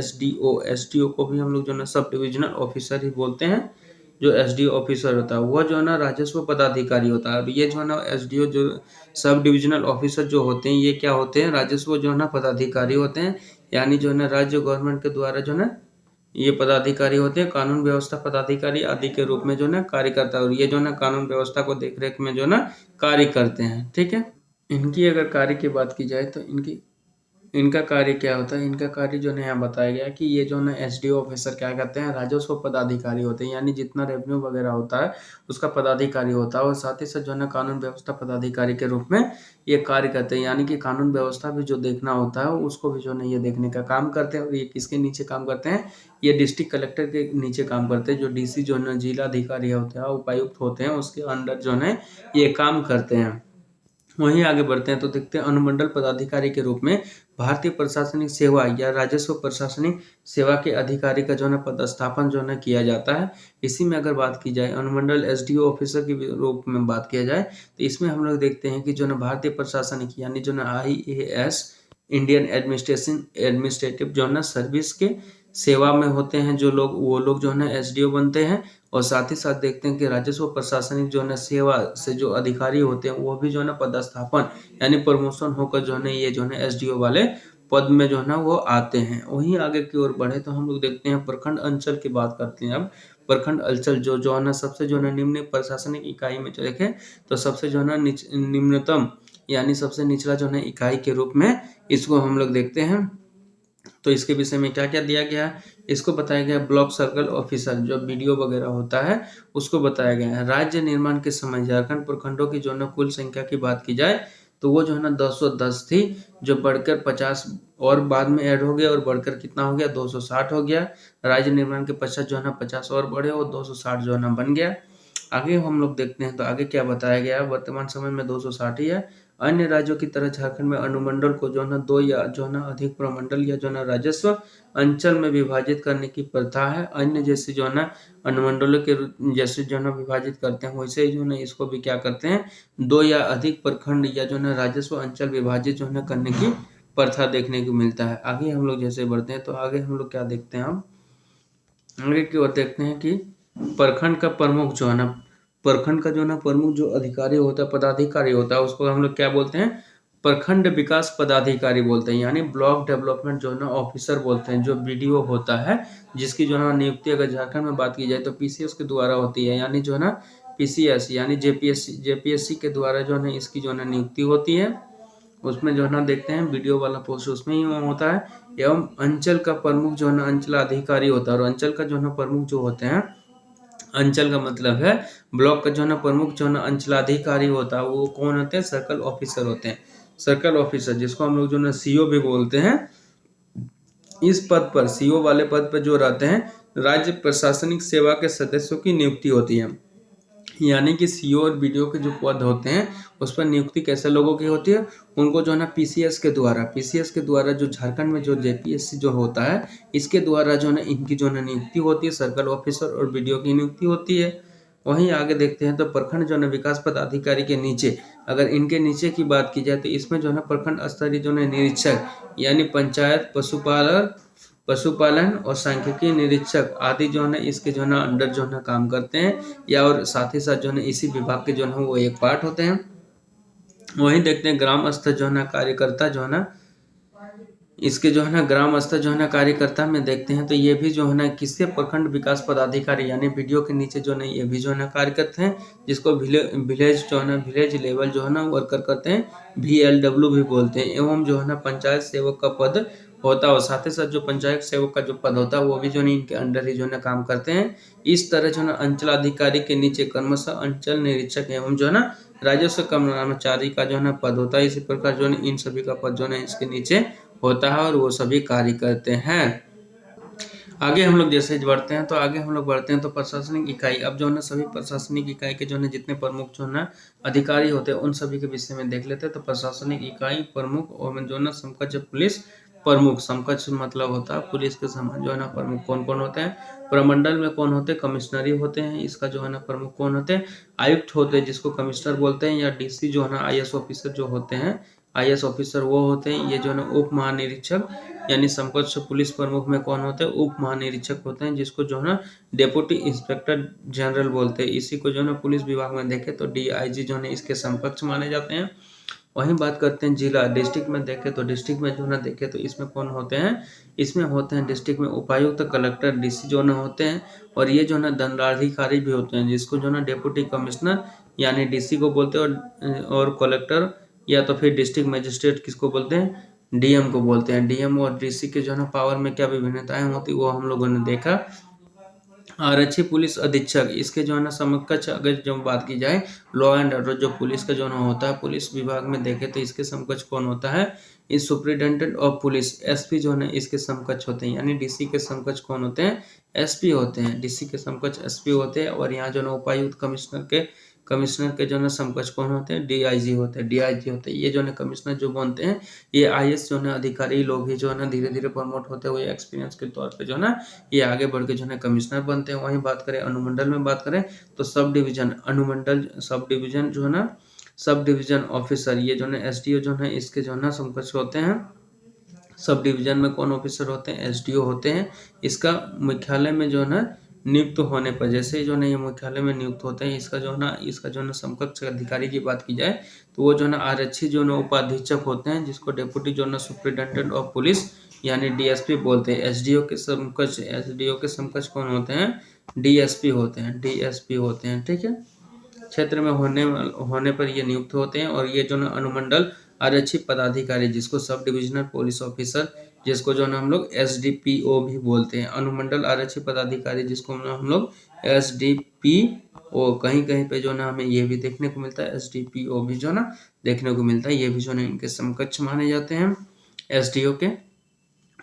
एसडीओ को भी हम लोग जो है ना सब डिविजनल ऑफिसर ही बोलते हैं। जो एसडीओ ऑफिसर होता है वह जो है ना राजस्व पदाधिकारी होता है। और ये जो है ना एसडीओ जो सब डिविजनल ऑफिसर जो होते हैं ये क्या होते हैं, राजस्व जो है ना पदाधिकारी होते हैं। यानी जो है ना राज्य गवर्नमेंट के द्वारा जो है ना ये पदाधिकारी होते हैं, कानून व्यवस्था पदाधिकारी आदि के रूप में जो है ना कार्य करता है। और ये जो है ना कानून व्यवस्था को देखरेख में जो है ना कार्य करते हैं। ठीक है, इनकी अगर कार्य की बात की जाए तो इनका कार्य क्या होता है, इनका कार्य जो है यहाँ बताया गया कि ये जो है ना एसडीओ ऑफिसर क्या करते हैं, राजस्व पदाधिकारी होते हैं। यानी जितना रेवेन्यू वगैरह होता है उसका पदाधिकारी होता है। और साथ ही साथ जो है ना कानून व्यवस्था पदाधिकारी के रूप में ये कार्य करते हैं। यानी कि कानून व्यवस्था भी जो देखना होता है उसको भी जो है ये देखने का काम करते हैं। और ये किसके नीचे काम करते हैं, ये डिस्ट्रिक्ट कलेक्टर के नीचे काम करते हैं। जो डीसी जो है ना जिला अधिकारी होते हैं, उपायुक्त होते हैं, उसके अंडर जो है ये काम करते हैं। वहीं आगे बढ़ते हैं तो देखते हैं अनुमंडल पदाधिकारी के रूप में भारतीय प्रशासनिक सेवा या राजस्व प्रशासनिक सेवा के अधिकारी का जो है पदस्थापन जो है किया जाता है। इसी में अगर बात की जाए अनुमंडल एसडीओ ऑफिसर के रूप में बात किया जाए तो इसमें हम लोग देखते हैं कि जो है भारतीय प्रशासनिक यानी जो है IAS इंडियन एडमिनिस्ट्रेटिव जो है सर्विस के सेवा में होते हैं जो लोग, वो लोग जो है एसडीओ बनते हैं। और साथ ही साथ देखते हैं कि राजस्व प्रशासनिक जो है सेवा से जो अधिकारी होते हैं वो भी जो है पदस्थापन यानी प्रमोशन होकर जो है ये जो है एसडीओ वाले पद में जो है ना वो आते हैं। वहीं आगे की ओर बढ़े तो हम लोग देखते हैं प्रखंड अंचल की बात करते हैं। अब प्रखंड अंचल जो है ना सबसे जो है निम्न प्रशासनिक इकाई में जो देखें तो सबसे जो है ना निम्नतम यानी सबसे निचला जो है इकाई के रूप में इसको हम लोग देखते हैं। तो इसके विषय में क्या क्या दिया गया है, इसको बताया गया ब्लॉक सर्कल ऑफिसर जो बीडीओ वगैरह होता है उसको बताया गया है। राज्य निर्माण के समय झारखंड प्रखंडों की जो है कुल संख्या की बात की जाए तो वो जो है ना 210 थी, जो बढ़कर 50 और बाद में ऐड हो गया और बढ़कर कितना हो गया 260 हो गया। राज्य निर्माण के पश्चात जो है ना 50 और बढ़े और 260 जो है ना बन गया। आगे हम लोग देखते हैं तो आगे क्या बताया गया है, वर्तमान समय में 260 ही है। अन्य राज्यों की तरह झारखंड में अनुमंडल को जो है ना 2 या जो है ना अधिक प्रमंडल या जो है ना राजस्व अंचल में विभाजित करने की प्रथा है। अन्य जैसे जो है ना अनुमंडलों के जैसे जो है ना विभाजित करते हैं वैसे ही जो है ना इसको भी क्या करते हैं 2 या अधिक प्रखंड या जो है ना राजस्व अंचल विभाजित जो है ना करने की प्रथा देखने को मिलता है। आगे हम लोग जैसे बढ़ते हैं तो आगे हम लोग क्या देखते हैं, हम आगे की ओर देखते हैं कि प्रखंड का प्रमुख जो है ना, प्रखंड का जो है ना प्रमुख जो अधिकारी होता है पदाधिकारी होता है उसको हम लोग क्या बोलते हैं प्रखंड विकास पदाधिकारी बोलते हैं, यानी ब्लॉक डेवलपमेंट जो है ना ऑफिसर बोलते हैं। जो बीडीओ होता है जिसकी जो है ना नियुक्ति अगर झारखंड में बात की जाए तो पीसीएस के द्वारा होती है, यानी जो है ना पीसीएस यानी जेपीएससी के द्वारा जो है ना इसकी जो है ना नियुक्ति होती है। उसमें जो है ना देखते हैं वीडियो वाला पोस्ट उसमें ही होता है। एवं अंचल का प्रमुख जो है ना अंचलाधिकारी होता है, और अंचल का जो है ना प्रमुख जो होते हैं, अंचल का मतलब है ब्लॉक का जो है ना प्रमुख जो है ना अंचलाधिकारी होता है वो कौन होते हैं सर्कल ऑफिसर होते हैं। सर्कल ऑफिसर जिसको हम लोग जो है ना सीओ भी बोलते हैं, इस पद पर सीओ वाले पद पर जो रहते हैं राज्य प्रशासनिक सेवा के सदस्यों की नियुक्ति होती है। यानी कि सीओ और बीडीओ के जो पद होते हैं उस पर नियुक्ति कैसे लोगों की होती है, उनको जो है ना पीसीएस के द्वारा जो झारखंड में जो जेपीएससी जो होता है इसके द्वारा जो है ना इनकी जो है ना नियुक्ति होती है, सर्कल ऑफिसर और बीडीओ की नियुक्ति होती है। वहीं आगे देखते हैं तो प्रखंड जो है ना विकास पदाधिकारी के नीचे, अगर इनके नीचे की बात की जाए तो इसमें जो है ना प्रखंड स्तरीय जो है निरीक्षक यानी पंचायत पशुपालन और सांख्यिकी निरीक्षक आदि जो है ना इसके जो है ना अंडर जो है ना काम करते हैं, या और साथ ही साथ जो है ना इसी विभाग के जो है वो एक पार्ट होते हैं। वहीं देखते हैं ग्राम स्तर जो है ना कार्यकर्ता जो है ना इसके जो है ना ग्राम स्तर जो है ना कार्यकर्ता में देखते हैं तो ये भी जो है ना किसके प्रखंड विकास पदाधिकारी यानी बीडीओ के नीचे जो है ना ये भी जो है ना कार्य करते हैं, जिसको विलेज जो है ना विलेज लेवल जो है ना वर्कर करते हैं, VLW भी बोलते हैं। एवं जो है ना पंचायत सेवक का पद होता है और साथ ही साथ जो पंचायत सेवक का जो पद होता है वो भी जो है इनके अंडर ही जो है ना काम करते हैं। इस तरह जो है ना अंचलाधिकारी के नीचे क्रमशः अंचल निरीक्षक एवं जो है ना राजस्व कर्मचारी का जो है ना पद होता है। इसी प्रकार जो है इन सभी का पद जो है इसके नीचे होता है और वो सभी कार्य करते हैं। आगे हम लोग जैसे बढ़ते हैं तो आगे हम लोग बढ़ते हैं तो प्रशासनिक इकाई, अब जो है ना सभी प्रशासनिक इकाई के जो है जितने प्रमुख जो है ना अधिकारी होते हैं उन सभी के विषय में देख लेते हैं। तो प्रशासनिक इकाई प्रमुख और जो है ना समकक्ष पुलिस प्रमुख, समकक्ष मतलब होता है पुलिस के समान जो है ना प्रमुख कौन कौन होते हैं, प्रमंडल में कौन होते हैं, कमिश्नरी होते हैं, इसका जो है ना प्रमुख कौन होते हैं, आयुक्त होते हैं जिसको कमिश्नर बोलते हैं, या डीसी जो है ना आईएएस ऑफिसर जो होते हैं, आईएएस ऑफिसर वो होते हैं। ये जो है ना उप महानिरीक्षक यानी समकक्ष पुलिस प्रमुख में कौन होते हैं, उप महानिरीक्षक होते हैं जिसको जो है ना डेप्यूटी इंस्पेक्टर जनरल बोलते हैं। इसी को जो है ना पुलिस विभाग में देखे तो डीआईजी जो है ना इसके समकक्ष माने जाते हैं। वहीं बात करते हैं जिला डिस्ट्रिक्ट में देखे तो डिस्ट्रिक्ट में जो ना देखे तो इसमें कौन होते हैं, इसमें होते हैं डिस्ट्रिक्ट में उपायुक्त कलेक्टर डीसी जो ना होते हैं, और ये जो ना दंडाधिकारी भी होते हैं जिसको जो ना डेप्यूटी कमिश्नर यानी डीसी को बोलते हैं, और कलेक्टर या तो फिर डिस्ट्रिक्ट मजिस्ट्रेट किसको बोलते हैं, डीएम को बोलते हैं। डीएम और डीसी के जो है ना पावर में क्या विभिन्नताएं होती वो हम लोगों ने देखा। आरक्षी पुलिस अधीक्षक इसके जो है ना समकक्ष अगर जो बात की जाए लॉ एंड ऑर्डर जो पुलिस का जो ना होता है पुलिस विभाग में देखे तो इसके समकक्ष कौन होता है, इस सुप्रिटेंडेंट ऑफ पुलिस एसपी जो है ना इसके समकक्ष होते हैं। यानी डीसी के समकक्ष कौन होते हैं, एसपी होते हैं। डीसी के समकक्ष एसपी होते हैं। और यहाँ जो ना उपायुक्त कमिश्नर के जो है समकक्ष कौन होते हैं, डीआईजी होते हैं, डीआईजी होते हैं। ये जो है कमिश्नर जो बनते हैं, ये आईएएस जो है अधिकारी लोग ही जो है ना धीरे-धीरे प्रमोट होते हुए एक्सपीरियंस के तौर पे जो है ना ये आगे बढ़ के जो है कमिश्नर बनते हैं। वहीं बात करें अनुमंडल में बात करें तो सब डिवीजन, अनुमंडल सब डिवीजन जो है ना सब डिवीजन ऑफिसर, ये जो है एसडीओ जो है इसके जो है ना समकक्ष होते हैं। सब डिवीजन में कौन ऑफिसर होते हैं, एसडीओ होते हैं। इसका मुख्यालय में जो है ना नियुक्त होने पर, जैसे ही जो है ये मुख्यालय में नियुक्त होते हैं, इसका जो है ना समकक्ष अधिकारी की बात की जाए तो वो जो है ना आरक्षी जो है उपाधीक्षक होते हैं, जिसको डेप्यूटी जो है ना सुपरिटेंडेंट ऑफ पुलिस यानी डीएसपी बोलते हैं। एसडीओ के समकक्ष कौन होते हैं, डीएसपी होते हैं, डीएसपी होते हैं। ठीक है, क्षेत्र में होने पर ये नियुक्त होते हैं। और ये जो है अनुमंडल आरक्षी पदाधिकारी, जिसको सब डिविजनल पुलिस ऑफिसर, जिसको जो है हम लोग एसडीपीओ भी बोलते हैं। अनुमंडल आरक्षी पदाधिकारी जिसको हम लोग एसडीपीओ, कहीं कहीं पे जो है हमें ये भी देखने को मिलता है, एसडीपीओ भी जो है ना देखने को मिलता है। ये भी जो है इनके समकक्ष माने जाते हैं एसडीओ के।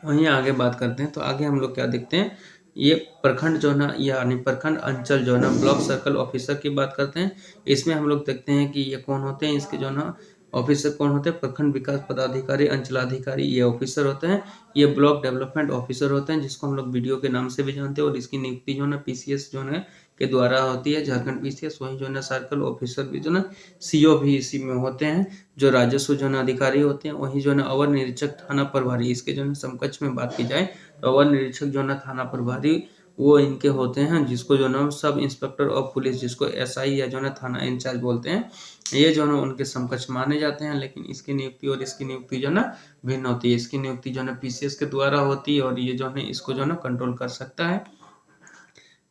वहीं आगे बात करते हैं तो आगे हम लोग क्या देखते हैं, ये प्रखंड जो है ना यानी प्रखंड अंचल जो है ना ब्लॉक सर्कल ऑफिसर की बात करते हैं। इसमें हम लोग देखते हैं कि ये कौन होते हैं, इसके जो है ना ऑफिसर कौन होते हैं, प्रखंड विकास पदाधिकारी, अंचलाधिकारी, ये ऑफिसर होते हैं। ये ब्लॉक डेवलपमेंट ऑफिसर होते हैं, जिसको हम लोग बीडीओ के नाम से भी जानते हैं। और इसकी नियुक्ति जो है ना पीसीएस जो है के द्वारा होती है, झारखंड पीसीएस। वहीं जो है ना सर्कल ऑफिसर भी जो है ना सीओ भी इसी में होते हैं, जो राजस्व जो है अधिकारी होते हैं। वहीं जो है ना अवर निरीक्षक थाना प्रभारी, इसके जो है समकक्ष में बात की जाए तो अवर निरीक्षक जो है थाना प्रभारी वो इनके होते हैं, जिसको जो है सब इंस्पेक्टर ऑफ पुलिस, जिसको एसआई या जो है थाना इंचार्ज बोलते हैं। ये जो है उनके समकक्ष माने जाते हैं। लेकिन इसकी नियुक्ति और इसकी नियुक्ति जो है ना भिन्न होती है। इसकी नियुक्ति जो है पीसीएस के द्वारा होती है और ये जो है इसको जो है कंट्रोल कर सकता है।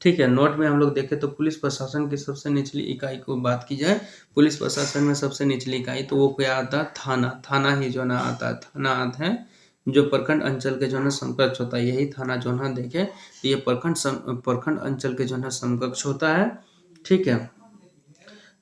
ठीक है, नोट में हम लोग देखें तो पुलिस प्रशासन की सबसे निचली इकाई को बात की जाए, पुलिस प्रशासन में सबसे निचली इकाई तो वो क्या आता है, थाना। थाना ही जो ना आता है, थाना आता है जो प्रखंड अंचल के जो है समकक्ष होता है। यही थाना जो है देखे तो ये प्रखंड अंचल के जो है समकक्ष होता है। ठीक है,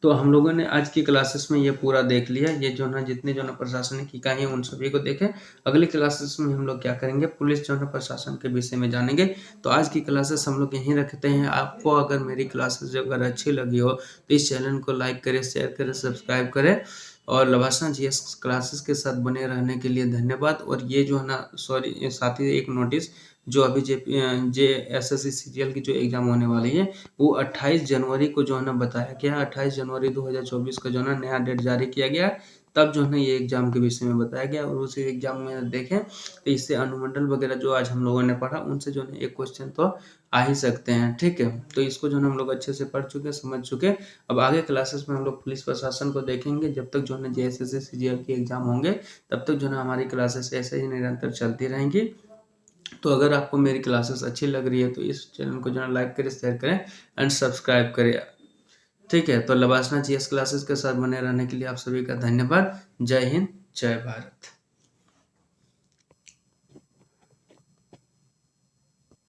तो हम लोगों ने आज की क्लासेस में ये पूरा देख लिया। ये जो है जितने जो है प्रशासनिक इकाई है उन सभी को देखें। अगली क्लासेस में हम लोग क्या करेंगे, पुलिस जो है प्रशासन के विषय में जानेंगे। तो आज की क्लासेस हम लोग यहीं रखते हैं। आपको अगर मेरी क्लासेस अगर अच्छी लगी हो तो इस चैनल को लाइक करें, शेयर करें, सब्सक्राइब करें और लवासना जीएस क्लासेस के साथ बने रहने के लिए धन्यवाद। और ये जो है ना साथ ही एक नोटिस, जो अभी जे एसएससी सीजीएल की जो एग्जाम होने वाली है वो 28 जनवरी को जो है ना बताया गया। 28 जनवरी 2024 का जो है ना नया डेट जारी किया गया, तब जो है ना ये एग्जाम के विषय में बताया गया। और उसी एग्जाम में देखें तो इससे अनुमंडल वगैरह जो आज हम लोगों ने पढ़ा उनसे जो है एक क्वेश्चन तो आ ही सकते हैं। ठीक है, तो इसको जो है हम लोग अच्छे से पढ़ चुके, समझ चुके। अब आगे क्लासेस में हम लोग पुलिस प्रशासन को देखेंगे। जब तक जो है जेएसएससी सीजीएल के एग्जाम होंगे तब तक जो है हमारी क्लासेस ऐसे ही निरंतर चलती रहेंगी। तो अगर आपको मेरी क्लासेस अच्छी लग रही है तो इस चैनल को जो है लाइक करें, शेयर करें एंड सब्सक्राइब करें। ठीक है, तो लवासना जीएस क्लासेस के साथ बने रहने के लिए आप सभी का धन्यवाद। जय हिंद, जय भारत।